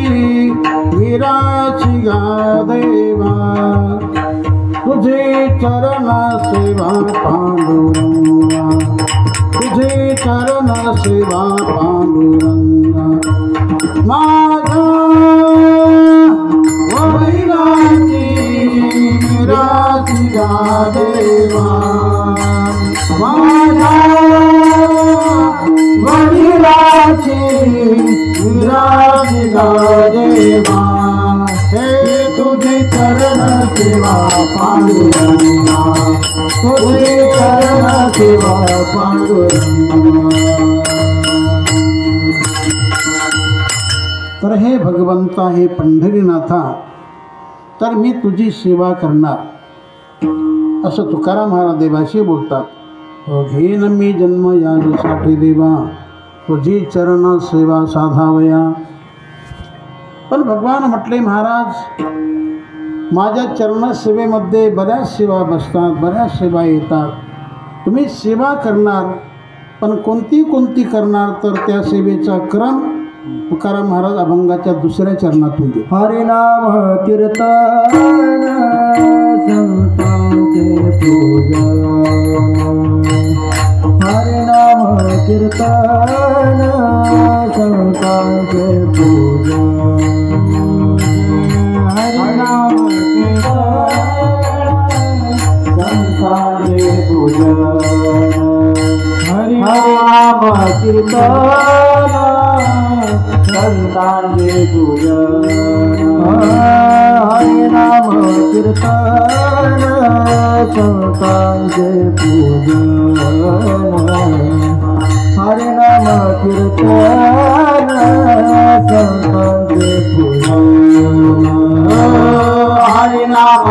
[SPEAKER 1] वीराची गा देवा तुझे चरण सेवा पांडुरंगा तुझे चरण सेवा पांडुरंगा माझ्या वडिलांची वीराची गा देवा माझ्या वडिलांची वीराची गा देवा हे तुझे चरण सेवा पांडुरंगा तुझे चरण सेवा पांडुरंगा। तर हे भगवंता हे पंढरीनाथा तर मी तुझी सेवा करणार असं तुकाराम महाराज देवाशी बोलतात। हो घेन मी जन्म यासाठी देवा तुझी चरण सेवा साधावया। पण भगवान म्हटले महाराज माझ्या चरणसेवेमध्ये बऱ्याच सेवा बसतात बऱ्याच सेवा येतात तुम्ही सेवा करणार पण कोणती कोणती करणार तर त्या सेवेचा क्रम तुकाराम महाराज अभंगाच्या दुसऱ्या चरणातून दे।
[SPEAKER 2] हरिनाम कीर्तन संतांचे पूजन हरिनाम कीर्तन संतांचे पूजन हरिनाम संतांचे पूजन हरिनाम कीर्तन संतांचे पूजन हरिनाम कीर्तन संतांचे पूजन हरिनाम कीर्तन संतांचे पूजन हरिनाम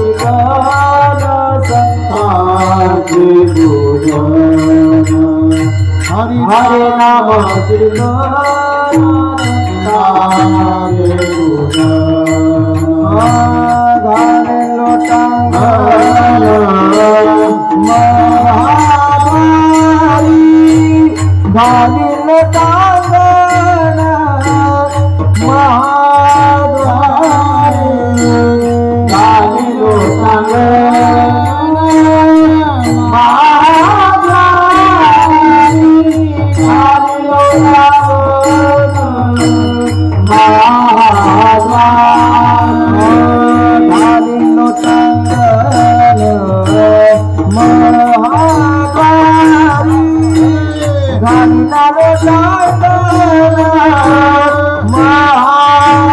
[SPEAKER 2] कीर्तन संतांचे पूजन हरिनाम कीर्तन गाने लोटांगण महाद्वारी गाने लोटांगण महाद्वारी गाने लोटांगण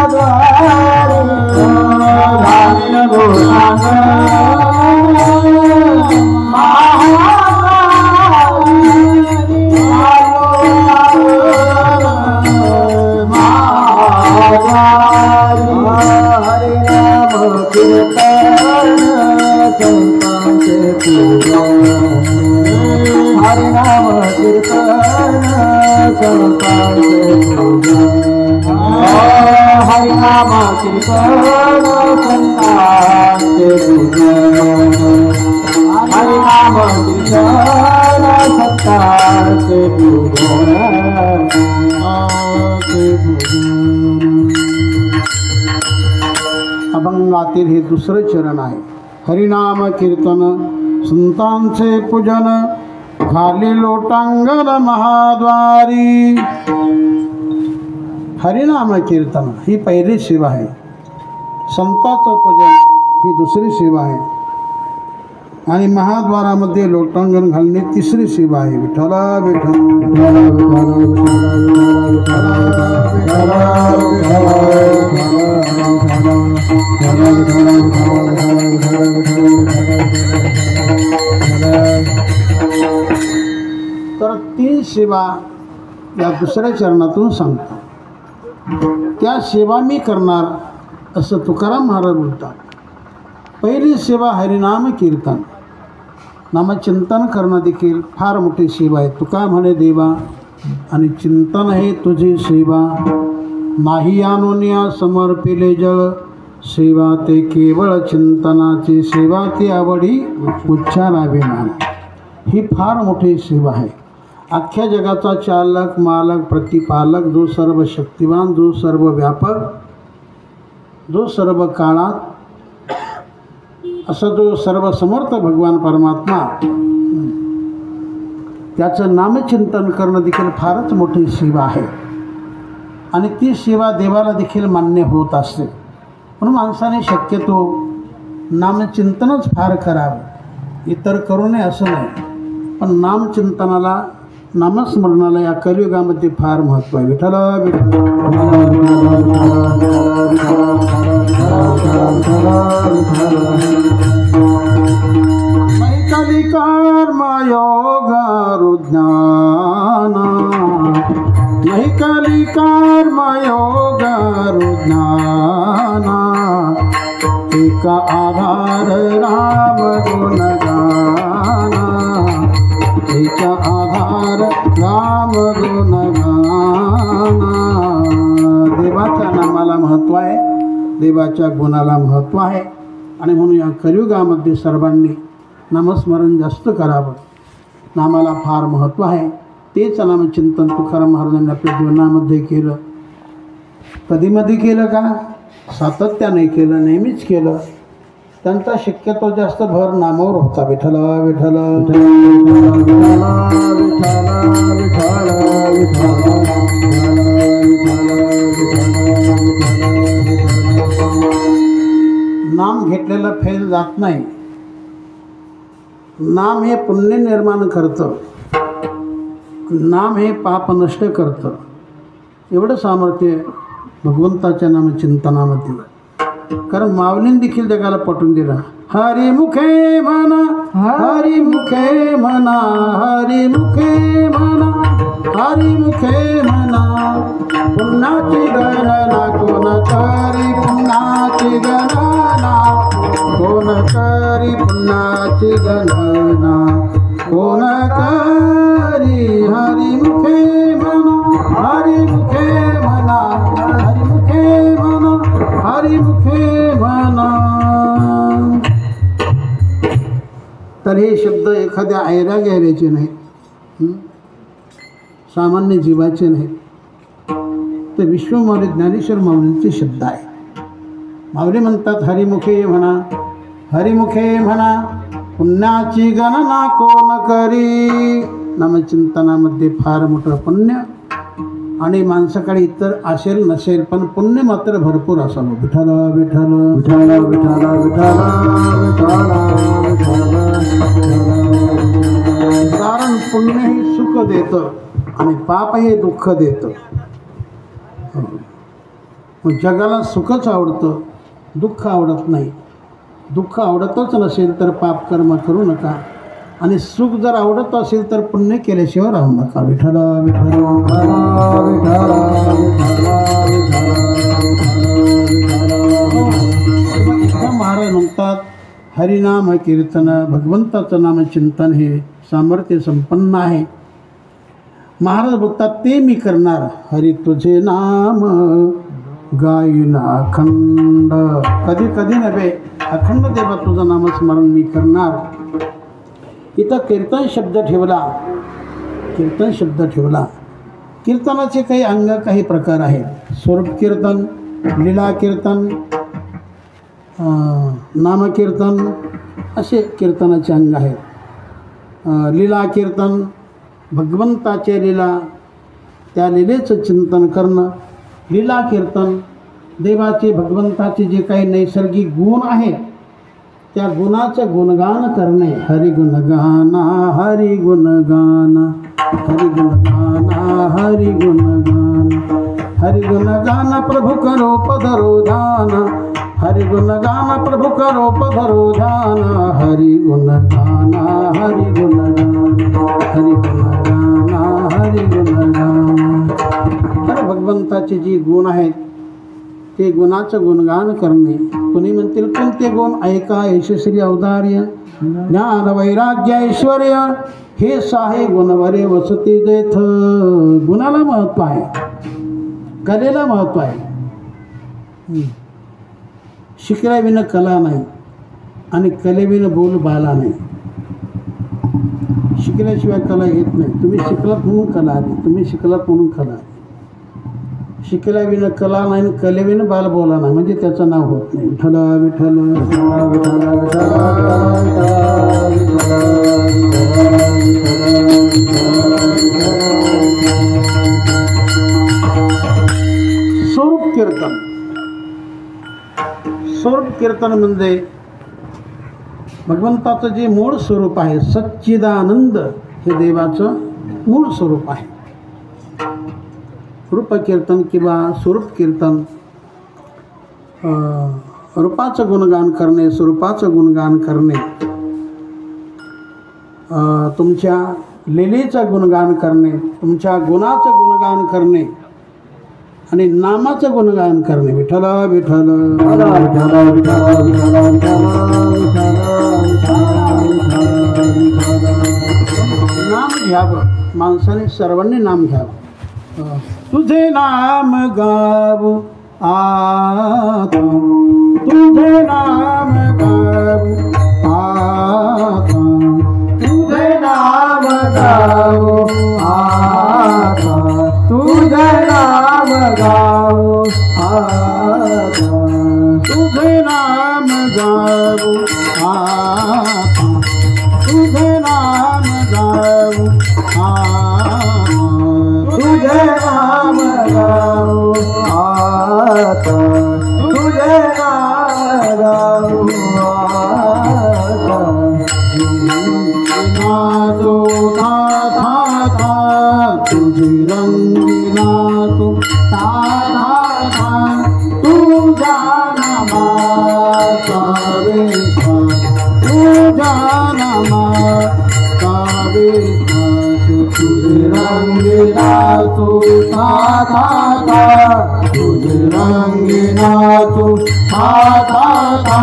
[SPEAKER 2] महाद्वारी गाने हरिनाम कीर्तन संतांचे पूजन हरिनाम कीर्तन संतांचे पूजन हरिनाम कीर्तन संतांचे पूजन
[SPEAKER 1] अभंगातील हे दुसरं चरण आहे। हरिनाम कीर्तन संतांचे पूजन खाली लोटांगण महाद्वारी। हरिनाम कीर्तन ही पहिली सेवा आहे संतांचं पूजन ही दुसरी सेवा आहे आणि महाद्वारामध्ये लोटांगण घालणे तिसरी सेवा आहे। विठ्ठला विठ्ठल तर तीन सेवा या दुसऱ्या चरणातून सांगतो त्या सेवा मी करणार असं तुकाराम महाराज बोलतात। पहिली सेवा हरिनाम कीर्तन नामचिंतन करणं देखील फार मोठी सेवा आहे। तुका म्हणे देवा आणि चिंतन हे तुझी सेवा नाही आणून समर्पिले जळ सेवा ते केवळ चिंतनाची सेवा ती आवडी उच्चारावे नाम। ही फार मोठी सेवा आहे अख्ख्या जगाचा चालक मालक प्रतिपालक, जो सर्व शक्तिवान, जो सर्व व्यापक, जो सर्व काळात, असा जो सर्व समर्थ भगवान परमात्मा, त्याचं नामचिंतन करणं देखील फारच मोठी सेवा आहे. आणि ती सेवा देवाला देखील मान्य होत असते. म्हणून माणसाने शक्यतो नामचिंतनच फार करावं, इतर करू नये असं नाही. पण नामचिंतनाला, नामस्मरणाला या कलियुगामध्ये फार महत्त्व आहे. विठ्ठल मैकली कर्मयोग रुज्ञान, मैकली कर्मयोग रुज्ञान, एका आधार राम गुणगाना, एका आधार राम गुणगाना. देवाच्या नामाला महत्त्व आहे, देवाच्या गुणाला महत्त्व आहे. आणि म्हणून या कलियुगामध्ये सर्वांनी नामस्मरण जास्त करावं. नामाला फार महत्त्व आहे. तेच नामचिंतन तुकाराम महाराजांनी आपल्या जीवनामध्ये केलं. कधीमध्ये केलं का? सातत्याने केलं, नेहमीच केलं. त्यांचा शक्यतो जास्त भर नामावर होता. विठ्ठल विठ्ठल नाम घेतलेलं फेल जात नाही. नाम हे पुण्य निर्माण करतं, नाम हे पाप नष्ट करतं. एवढं सामर्थ्य भगवंताच्या नामचिंतनामध्ये. कारण माऊलींनी देखील जगाला पटवून दिला. हरिमुखे म्हणा, हरिमुखे म्हणा, हरिमुखे म्हणा, हरिमुखे म्हणा, पुण्याची गणना कोण करी, पुण्याची गणना कोण करी, पुण्याची गणना कोण करी. हरिमुखे म्हणा, हरिमुखे म्हणा, हरिमुखे म्हणा, हरिमुखे म्हणा. तर हे शब्द एखाद्या ऐरा गैऱ्याचे नाहीत, सामान्य जीवाचे नाहीत. ते विश्वमाऊली ज्ञानेश्वर माऊलींचे शब्द आहे. माऊली म्हणतात हरिमुखे म्हणा, हरिमुखे म्हणा, पुण्याची गणना कोण करी. नामचिंतनामध्ये फार मोठं पुण्य. आणि माणसाकडे इतर असेल नसेल, पण पुण्य मात्र भरपूर असावं. विठ्ठल विठ्ठल विठ्ठल विठ्ठल विठ्ठल. कारण पुण्य हे सुख देतं आणि पाप हे दुःख देतं. जगाला सुखच आवडतं, दुःख आवडत नाही. दुःख आवडतच नसेल तर पाप कर्म करू नका. आणि सुख जर आवडत असेल तर पुण्य केल्याशिवाय राहू नका. विठ्ठल विठ्ठल महाराज म्हणतात हरिनाम कीर्तन, भगवंताचं नामचिंतन हे सामर्थ्य संपन्न आहे. महाराज बोलतात ते मी करणार. हरी तुझे नाम गायन अखंड. कधी कधी नव्हे, अखंड देवा तुझं नामस्मरण मी करणार. इथं कीर्तन शब्द ठेवला, कीर्तन शब्द ठेवला. कीर्तनाचे काही अंग, काही प्रकार आहेत. स्वरूप कीर्तन, लीला कीर्तन, नामकीर्तन असे कीर्तनाचे अंग आहेत. लीला कीर्तन, भगवंताचे लीला, त्या लीलेचं चिंतन करणं. लीला कीर्तन, देवाचे भगवंताचे जे काही नैसर्गिक गुण आहेत त्या गुणाचं गुणगान करणे. हरि गुणगाना, हरि गुणगाना, हरि गुणगाना, हरि गुणगाना, हरि गुणगाना प्रभु करो पधरो ध्यान, हरि गुणगाना प्रभु करो पधरो ध्यान, हरि गुणगाना, हरि गुणगाना, हरि गुणगाना, हरि गुणगाना. तर भगवंताचे जे गुण आहेत ते गुणाचं गुणगान करणे. कोणी म्हणतील कोणते गुण? ऐका यशस्वी औदार्य, ज्ञान वैराग्य ऐश्वर्य, हे साहे गुणवरे वसती जेथ. गुणाला महत्त्व आहे, कलेला महत्त्व आहे. शिकल्याविना कला नाही आणि कलेविना बोल बाला नाही. शिकल्याशिवाय कला येत नाही. तुम्ही शिकलात म्हणून कला आली, तुम्ही शिकलात म्हणून कला आली. शिकल्याविना कला नाही, कलेविना बाल बोला नाही, म्हणजे त्याचं नाव होत नाही. विठ्ठल विठ्ठल स्वरूप कीर्तन. स्वरूप कीर्तन म्हणजे भगवंताचं जे मूळ स्वरूप आहे, सच्चिदानंद हे देवाचं मूळ स्वरूप आहे. रूप कीर्तन किंवा स्वरूप कीर्तन, रूपाचं गुणगान करणे, स्वरूपाचं गुणगान करणे, तुमच्या लीलेचं गुणगान करणे, तुमच्या गुणाचं गुणगान करणे आणि नामाचं गुणगान करणे. विठ्ठल विठ्ठल नाम घ्यावं, माणसाने सर्वांनी नाम घ्यावं. तुझे नाम गाऊ आता, तुझे नाम गाऊ आता, तुझे नाम गाऊ आता, तुझे नाम गाऊ आता, तुझे नाम गाऊ आता, तुझे नाम गाऊ आता, तुझे नाम गाऊ आता, तुझे नाम गाऊ आता. नाचो था था था, तुझे रंगीना तो था था था, तुझा नामाचा विश्वास, तुझा नामाचा विश्वास. तुझे रंगीना तो था था था, तुझे रंगीना तो था था था,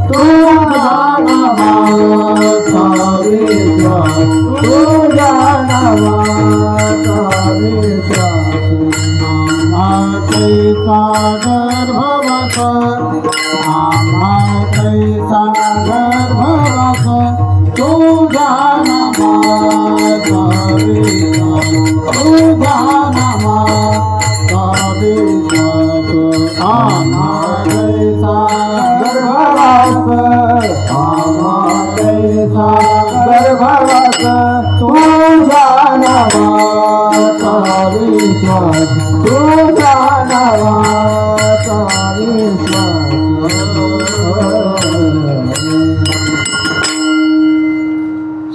[SPEAKER 1] तुझा नामाचा विश्वास, तुझा नामाचा विश्वास. आम्हा गर्भवास, आम्हा गर्भवास, तुझा नामाचा विश्वास, तुझा नामाचा विश्वास. आम्हा गर्भवास, आम्हा गर्भवास, तुझा नामाचा विश्वास, तुझा नामाचा विश्वास.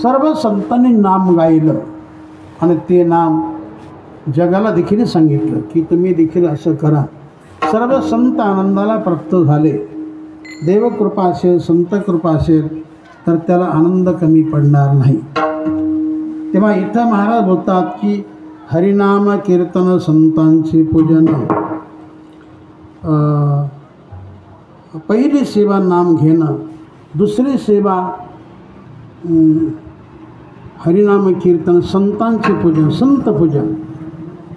[SPEAKER 1] सर्व संतांनी नाम गायलं आणि ते नाम जगाला देखील सांगितलं की तुम्ही देखील असं करा. सर्व संत आनंदाला प्राप्त झाले. देवकृपा असेल, संत कृपा असेल तर त्याला आनंद कमी पडणार नाही. तेव्हा इथं महाराज बोलतात की हरिनाम कीर्तन संतांचे पूजन. पहिली सेवा नाम घेणं, दुसरी सेवा हरिनाम कीर्तन, संतांचे पूजन, संत पूजन.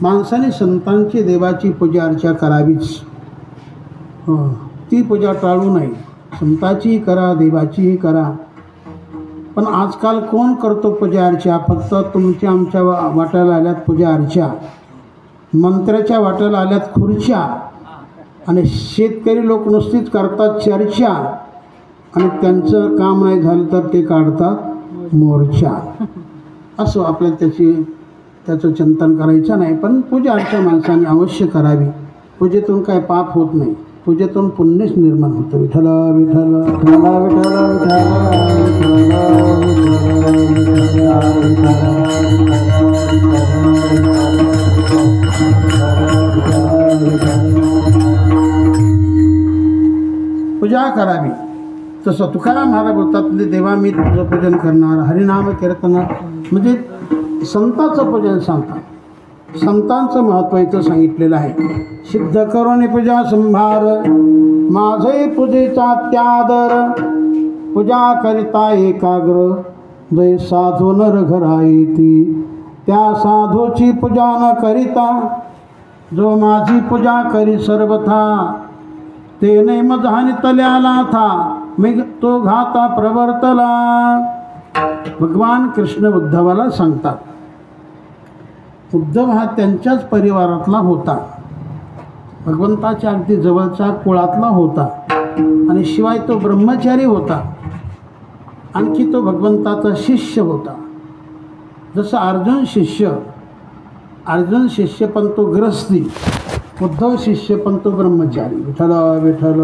[SPEAKER 1] माणसाने संतांची देवाची पूजा अर्चा करावीच. ती पूजा टाळू नये. संताचीही करा, देवाचीही करा. पण आजकाल कोण करतो पूजा अर्चा? फक्त तुमच्या आमच्या वाट्याला आल्यात पूजा अर्चा, मंत्र्याच्या वाट्याला आल्यात खुर्च्या, आणि शेतकरी लोक नुसतीच करतात चर्चा, आणि त्यांचं काम नाही झालं तर ते काढतात मोर्चा. असं आपल्याला त्याचं चिंतन करायचं नाही. पण पूजा अर्चा माणसाने अवश्य करावी. पूजेतून काय पाप होत नाही, पूजेतून पुण्यच निर्माण होतं. विठ्ठल विठ्ठल विठ्ठल पूजा करावी. तसं तुकाराम महाराज बोलतात, देवा मी तुझं पूजन करणार. हरिनाम कीर्तन म्हणजे संतांचं पूजन सांगतात. संतांचं महत्त्व इथं सांगितलेलं आहे. सिद्ध करून पूजा संभार, माझे पूजेचा त्यादर. पूजा करिता एकाग्र, जय साधू नर घरा येती. त्या साधूची पूजा न करिता, जो माझी पूजा करी सर्वथा. तेने मजानी तल्याला था, मी तो घाता प्रवर्तला. भगवान कृष्ण उद्धवाला सांगतात. उद्धव हा त्यांच्याच परिवारातला होता, भगवंताच्या अगदी जवळचा कुळातला होता आणि शिवाय तो ब्रह्मचारी होता. आणखी तो भगवंताचा शिष्य होता. जसं अर्जुन शिष्य पण तो ग्रस्ती, उद्धव शिष्य पण तो ब्रह्मचारी. विठ्ठल विठ्ठल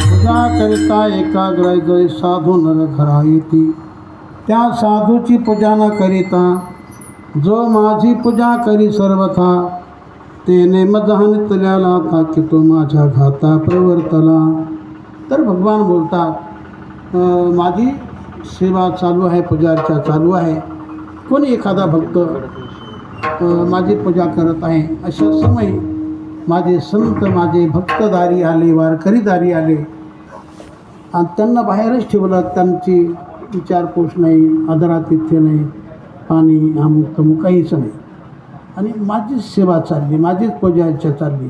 [SPEAKER 1] पूजा करिता एकाग्र जय साधू नर घरा येती, त्या साधूची पूजा न करिता जो माझी पूजा करी सर्वथा, तेने मजहान तल्याला था की तो माझ्या घाता प्रवर्तला. तर भगवान बोलतात माझी सेवा चालू आहे, पूजार्चा चालू आहे. कोणी एखादा भक्त माझी पूजा करत आहे, अशा समयी माझे संत माझे भक्तदारी आले, वारकरीदारी आले आणि त्यांना बाहेरच ठेवलं. त्यांची विचारपूस नाही, आदरातिथ्य नाही, पाणी अमुक तमुक काहीच नाही. आणि माझीच सेवा चालली, माझीच पूजार्चा चालली.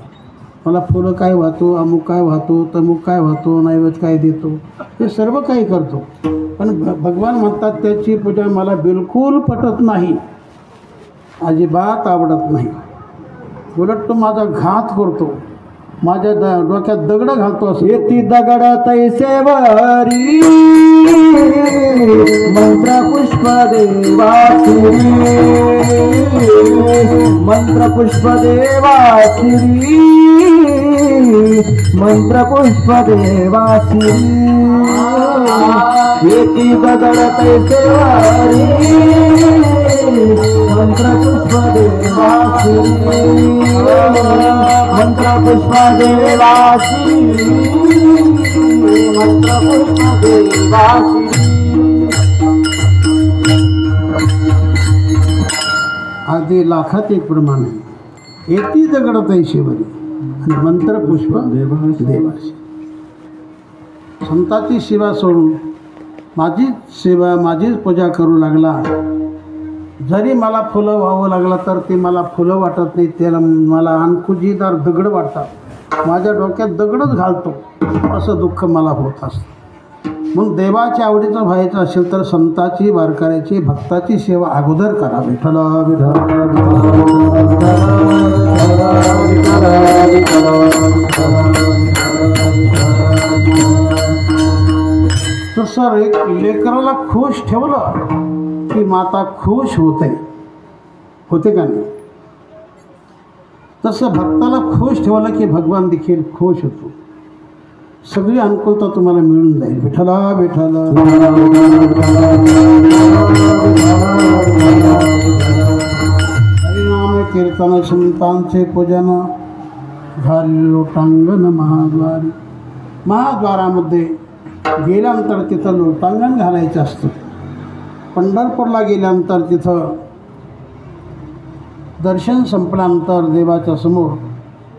[SPEAKER 1] मला फुलं काय वाहतो, अमुक काय वाहतो, तमुक काय वाहतो, नैवेद्य काय देतो, हे सर्व काही करतो. पण भगवान म्हणतात त्याची पूजा मला बिलकुल पटत नाही, अजिबात आवडत नाही. उलट तो माझा घात करतो, माझ्या डोक्यात दगड घालतो. असं
[SPEAKER 2] येती दगड तैसेवरी मंत्र पुष्प देवासिरी, मंत्र पुष्प देवासिरी, मंत्र पुष्प देवासिरी. येती दगड तैसेवरी मंत्र पुष्प देवासिरी, मंत्र पुष्प देवासी, मंत्र पुष्प देवासी.
[SPEAKER 1] आधी लाखात एक प्रमाण आहे. येती दगड तैसेवरी आणि मंत्र पुष्प देवासी. संताची सेवा सोडून माझीच सेवा माझीच पूजा करू लागला. जरी मला फुलं व्हावं लागलं तर ते मला फुलं वाटत नाही, त्याला मला अनकुजीदार दगड वाटतात. माझ्या डोक्यात दगडच घालतो, असं दुःख मला होत असतं. मग देवाच्या आवडीचं व्हायचं असेल तर संताची, वारकऱ्याची, भक्ताची सेवा अगोदर करा. विठ्ठल तसं लेकराला खुश ठेवलं की माता खुश होते का नाही? तसं भक्ताला खुश ठेवलं की भगवान देखील खुश होतो. सगळी अनुकूलता तुम्हाला मिळून जाईल. विठ्ठल विठ्ठल हरिनाम कीर्तन संतांचे पूजन झाले लोटांगण महाद्वारी. महाद्वारामध्ये गेल्यानंतर तिथं लोटांगण घालायचं असतं. पंढरपूरला गेल्यानंतर तिथं दर्शन संपल्यानंतर देवाच्या समोर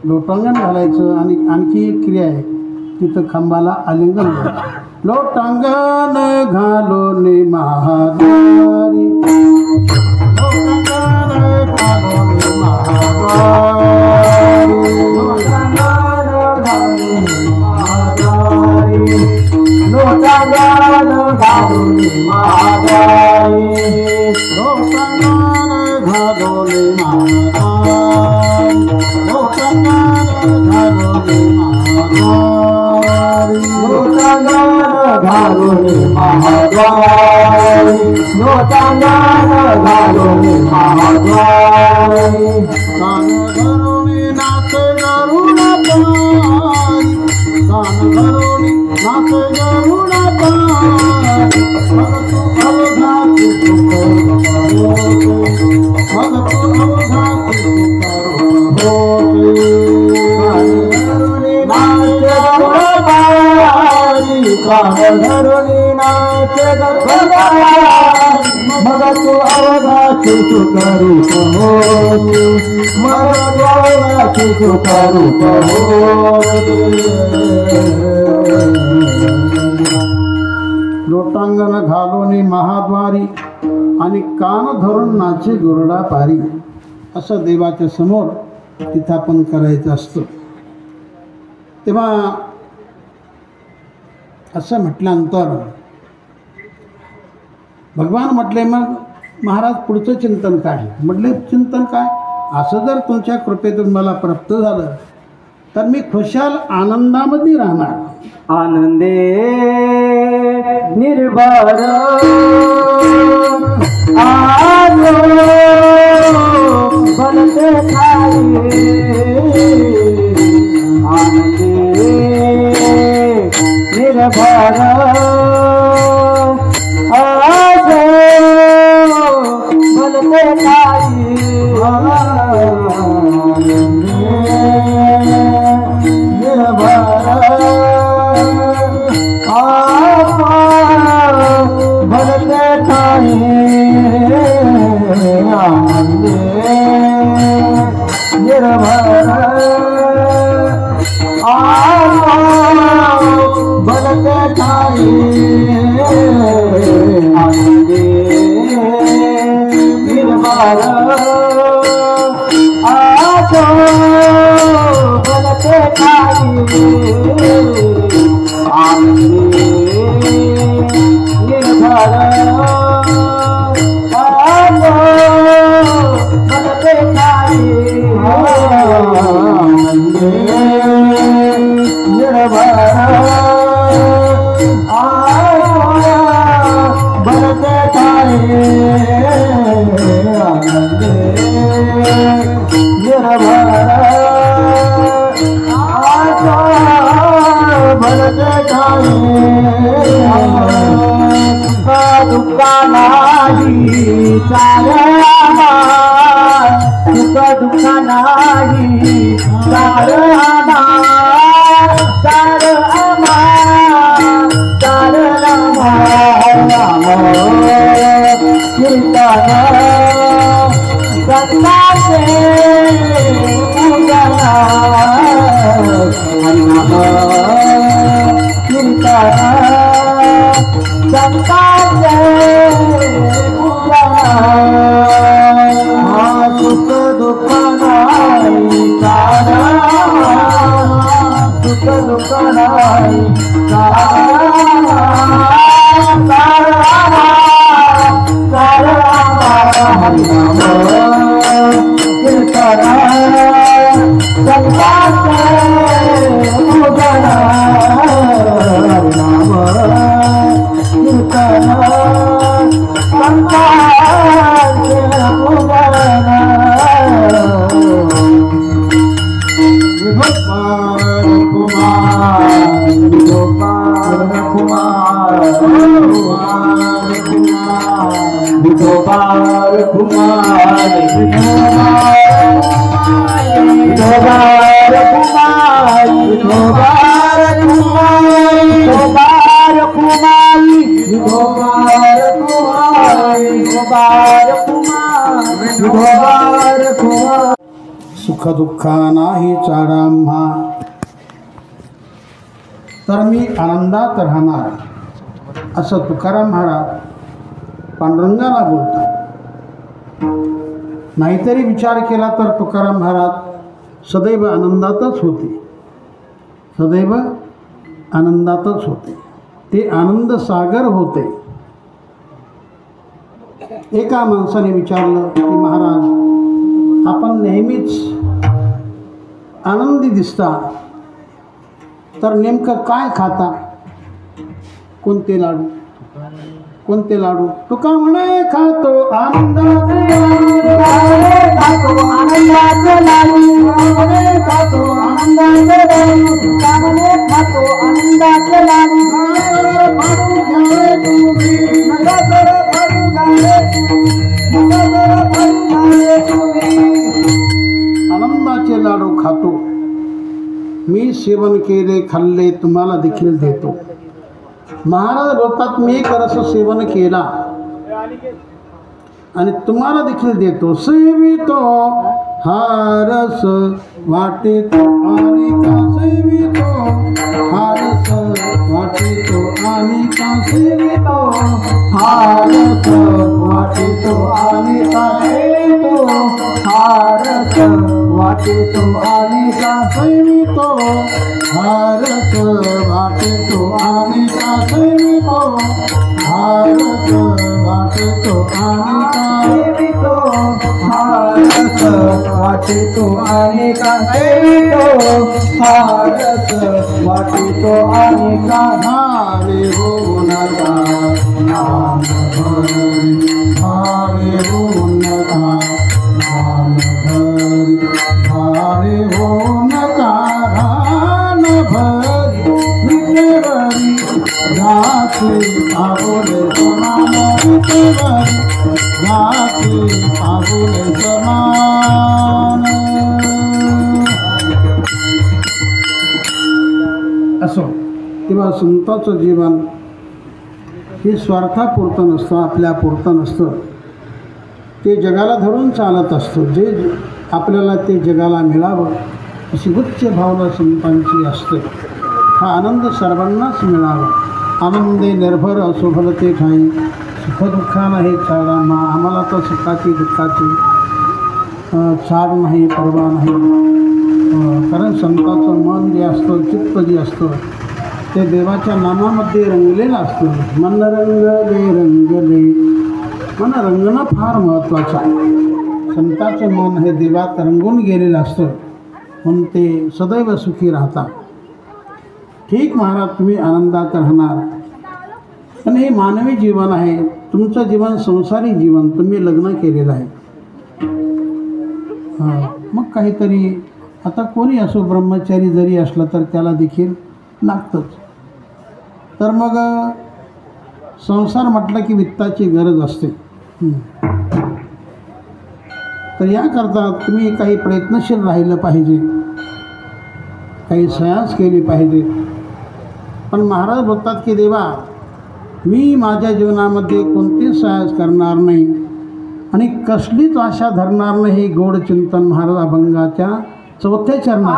[SPEAKER 1] लोटांगण घालायचं. आणि आणखी एक क्रिया आहे, तिथं खांबाला आलिंगन घालायचं. लोटांगण घालून महाद्वारी, लोटांगण घालून महाद्वारी,
[SPEAKER 2] लोटांगण घालून महाद्वारी, लोटांगण घालून महाद्वारी,
[SPEAKER 1] लोटांगण घालून महाद्वारी, लोटांगण घालून महाद्वारी,
[SPEAKER 2] लोटांगण घालून महाद्वारी, लोटांगण घालून महाद्वारी.
[SPEAKER 1] कान धरून नाच गरुड पारी, कान धरून नाच गरुड पारी. मग तू अवघात मग तू अवघात
[SPEAKER 2] कान धरून नाच गरुड मग तू अवघात करू कहोती, मग तू अवघात करू कहोती.
[SPEAKER 1] लोटांगण घालून महाद्वारी आणि कान धरून नाचे गुरडा पारी, असं देवाच्या समोर तिथं आपण करायचं असतं. तेव्हा असं म्हटल्यानंतर भगवान म्हटले, मग महाराज पुढचं चिंतन काय? म्हटले, चिंतन काय? असं जर तुमच्या कृपेतून मला प्राप्त झालं तर मी खुशाल आनंदामध्ये राहणार.
[SPEAKER 2] आनंदे निर्भर आलो बनते खाई, आनंदे निर्भर आलो बनते खाई, भरते ठाई आनंदे निर्भर भरते ठाई आनंदे निर्भर भरते ठाई आनंदे निर्भर भरते ठाई आनंदे निर्भर भरते ठाई आनंदे निर्भर भरते ठाई, दुःखा नाही चार आम्हार, दुःखा नाही चार आम्हार, चार आम्हार, चार आम्हार कीर्तन सत्ताचे पूजन हरिनाम कीर्तन सत्ताचे पूजन, सुख दुःख नाही चार सुख दुःख नाही हरिनाम कीर्तन सत्ताचे पूजन, हरिनाम कीर्तन सत्ताचे पूजन. विठोबार कुमार, विठोबार कुमार, विठोबार कुमार, विठोबार कुमार, विठोबार कुमार, विठोबार कुमार, विठोबार कुमार, विठोबार कुमार, विठोबार कुमार.
[SPEAKER 1] सुख दुःखा नाही चारा आम्हा, तर मी आनंदात राहणार, असं तुकाराम महाराज पांडुरंगाला बोलतात. नाहीतरी विचार केला तर तुकाराम महाराज सदैव आनंदातच होते, सदैव आनंदातच होते. ते आनंद सागर होते. एका माणसाने विचारलं की महाराज, आपण नेहमीच आनंदी दिसता, तर नेमकं काय खाता? कोणते लाडू? कोणते लाडू? तुका म्हणे खातो आनंदाचे लाडू, खातो आनंदाचे लाडू, म्हणे खातो आनंदाचे लाडू, म्हणे खातो आनंदाचे लाडू. फाडू घ्यावे तुम्ही, नका जरा फाडू घ्यावे, नका जरा फाडू घ्यावे तुम्ही. आनंदाचे लाडू खातो मी, सेवन केले खाल्ले तुम्हाला देखील देतो. महाराज बोलतात, मी एक रस सेवन केला आणि तुम्हाला देखील देतो. सेवितो हा रस वाटेतो आणि का, सेवितो हा रस वाटेतो आणि का, सेवितो हारस वाटितो अनेका सेवितो हारस वाटितो अनेका सेवितो हारस वाटितो अनेका सेवितो हारस वाटितो अनेका सेवितो हारस वाटितो अनेका सेवितो हारस वाटितो अनेका भावे हो नका नाम भरी भावे हो नका नाम भरी भावे हो नका रान भरी विटेवरी जाती आबोले समान विटेवरी जाती आबोले समान असो तेव्हा संताचं जीवन हे स्वार्थापुरतं नसतं, आपल्यापुरतं नसतं, ते जगाला धरून चालत असतं. जे आपल्याला ते जगाला मिळावं अशी उच्च भावना संतांची असते. हा आनंद सर्वांनाच मिळावा. आनंदे निर्भर असो भलते ठाई सुखदुःखानं हे चारा मा आम्हाला तर सुखाची दुःखाची चार नाही परवा नाही. कारण संताचं मन जे असतं, चित्त जे असतं ते देवाच्या नामामध्ये रंगलेलं असतं. मन रंगले रंगले मन रंगणं फार महत्त्वाचं आहे. संताचं मन हे देवात रंगून गेलेलं असतं म्हणून ते सदैव सुखी राहतात. ठीक महाराज, तुम्ही आनंदात राहणार, पण हे मानवी जीवन आहे. तुमचं जीवन संसारिक जीवन, तुम्ही लग्न केलेलं आहे. मग काहीतरी आता कोणी असो ब्रह्मचारी जरी असलं तर त्याला देखील लागतंच. तर मग संसार म्हटलं की वित्ताची गरज असते. तर याकरता तुम्ही काही प्रयत्नशील राहिलं पाहिजे, काही सयास केली पाहिजे. पण महाराज बोलतात की देवा, मी माझ्या जीवनामध्ये कोणतेच सयास करणार नाही आणि कसलीच आशा धरणार नाही. गोड चिंतन महाराज अभंगाच्या 4थ्या चरणात.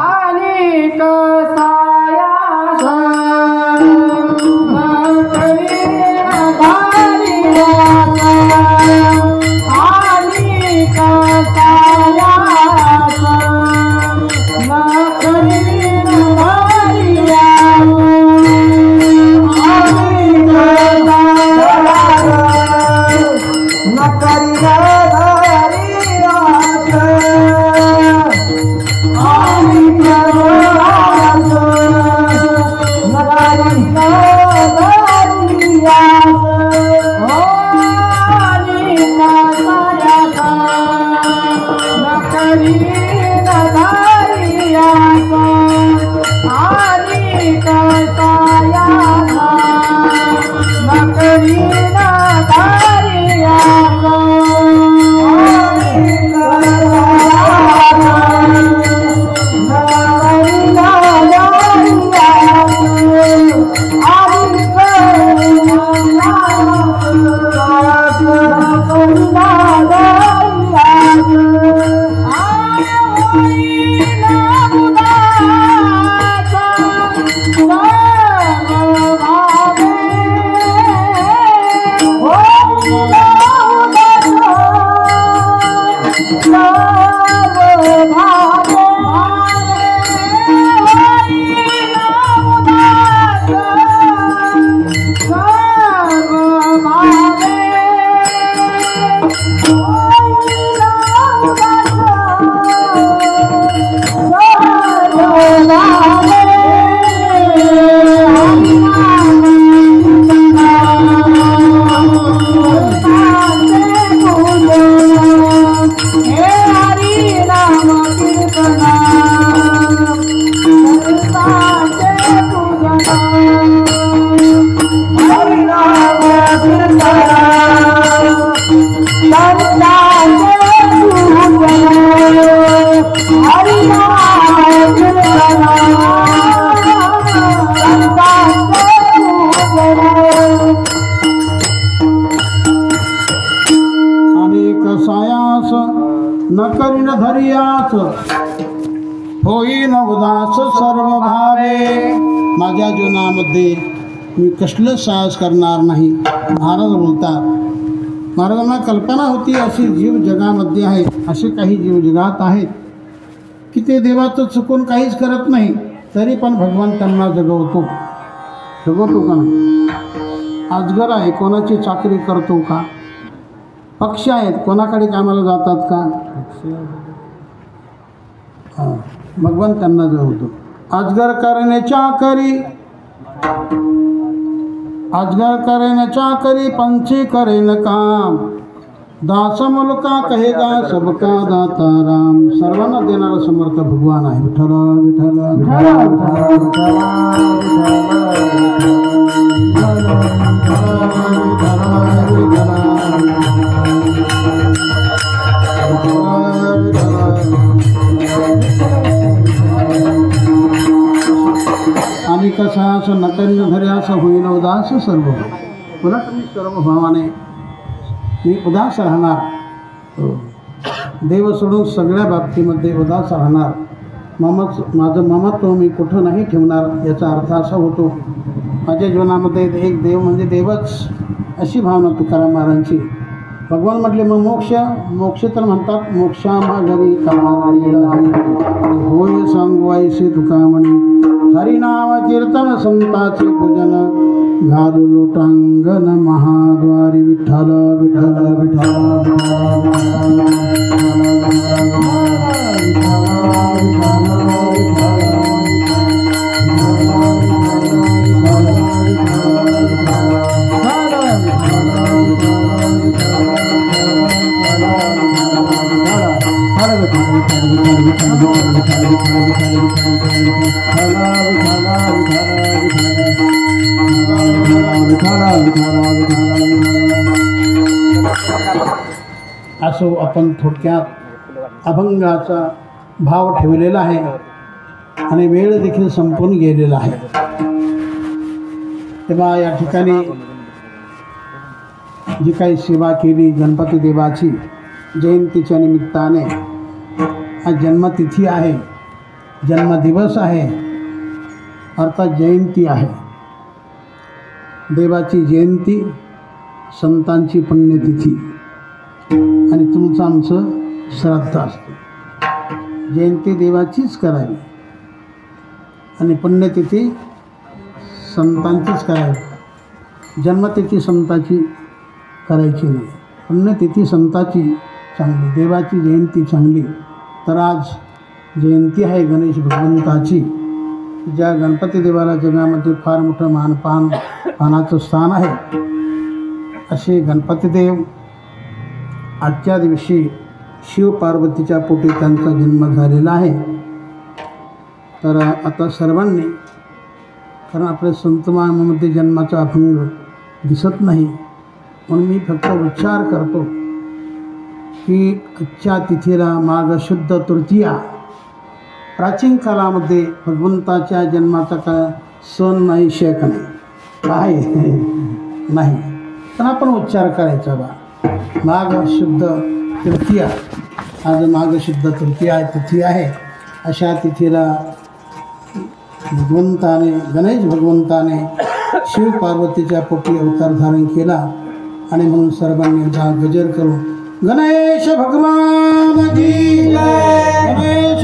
[SPEAKER 1] न करीन धरियास होईन उदास सर्व भावे. माझ्या जीवनामध्ये मी कसलं साहस करणार नाही. महाराज बोलतात, महाराजांना कल्पना होती अशी जीव जगामध्ये आहे, असे काही जीव जगात आहेत की ते देवाचं चुकून काहीच करत नाही, तरी पण भगवान त्यांना जगवतो का नाही. अजगर आहे, कोणाची चाकरी करतो का. पक्षी आहेत, कोणाकडे कामाला जातात का. भगवान त्यांना जगवतो. अजगर करणे चाकरी पंछी करेन काम. दास मुलका कहेगा सबका दाता राम. सर्वांना देणारा समर्थ भगवान आहे. विठ्ठल विठ्ठल आणि कसा असं नकरीन धरे असं होईन उदास सर्व. पुन्हा तुम्ही सर्व भावाने मी उदास राहणार. देव सोडून सगळ्या बाबतीमध्ये उदास राहणार. माझं ममत्व मी कुठं नाही ठेवणार. याचा अर्थ असा होतो, माझ्या जीवनामध्ये एक देव म्हणजे देवच, अशी भावना तुकाराम महाराजांची. भगवान म्हटले मग मोक्ष तर म्हणतात मोक्षा माघरी होय सांगू ऐसे तुका म्हणे. हरिनाम कीर्तन संताचे पूजन घालू लोटांगण महाद्वारी. विठ्ठल विठ्ठल विठ्ठल असो आपण थोडक्यात अभंगाचा भाव ठेवलेला आहे आणि वेळ देखील संपून गेलेला आहे. तेव्हा या ठिकाणी जी काही सेवा केली गणपती देवाची जयंतीच्या निमित्ताने, आज जन्मतिथी आहे, जन्मदिवस आहे, अर्थात जयंती आहे. देवाची जयंती, संतांची पुण्यतिथी आणि तुमचं आमचं श्राद्ध असते. जयंती देवाचीच करावी आणि पुण्यतिथी संतांचीच करावी. जन्मतिथी संताची करायची नाही. पुण्यतिथी संताची चांगली, देवाची जयंती चांगली. तर आज जयंती आहे गणेश भगवंताची. ज्या गणपती देवाला जगामध्ये फार मोठं मानाचं स्थान आहे, असे गणपतीदेव आजच्या दिवशी शिवपार्वतीच्या पोटी त्यांचा जन्म झालेला आहे. तर आता सर्वांनी, कारण आपल्या संतमामध्ये जन्माचा अभंग दिसत नाही, म्हणून मी फक्त उच्चार करतो की आजच्या तिथीला माघ शुद्ध तृतीया. प्राचीन काळामध्ये भगवंताच्या जन्माचा काय सण नाही, शेक नाही, काय नाही, पण आपण उच्चार करायचा बा. माघ शुद्ध तृतीया, आज माघ शुद्ध तृतीया तिथी आहे. अशा तिथीला भगवंताने, गणेश भगवंताने शिव पार्वतीच्या पोटी अवतार धारण केला. आणि म्हणून सर्वांनी गजर करून गणेश भगवान की जय, गणेश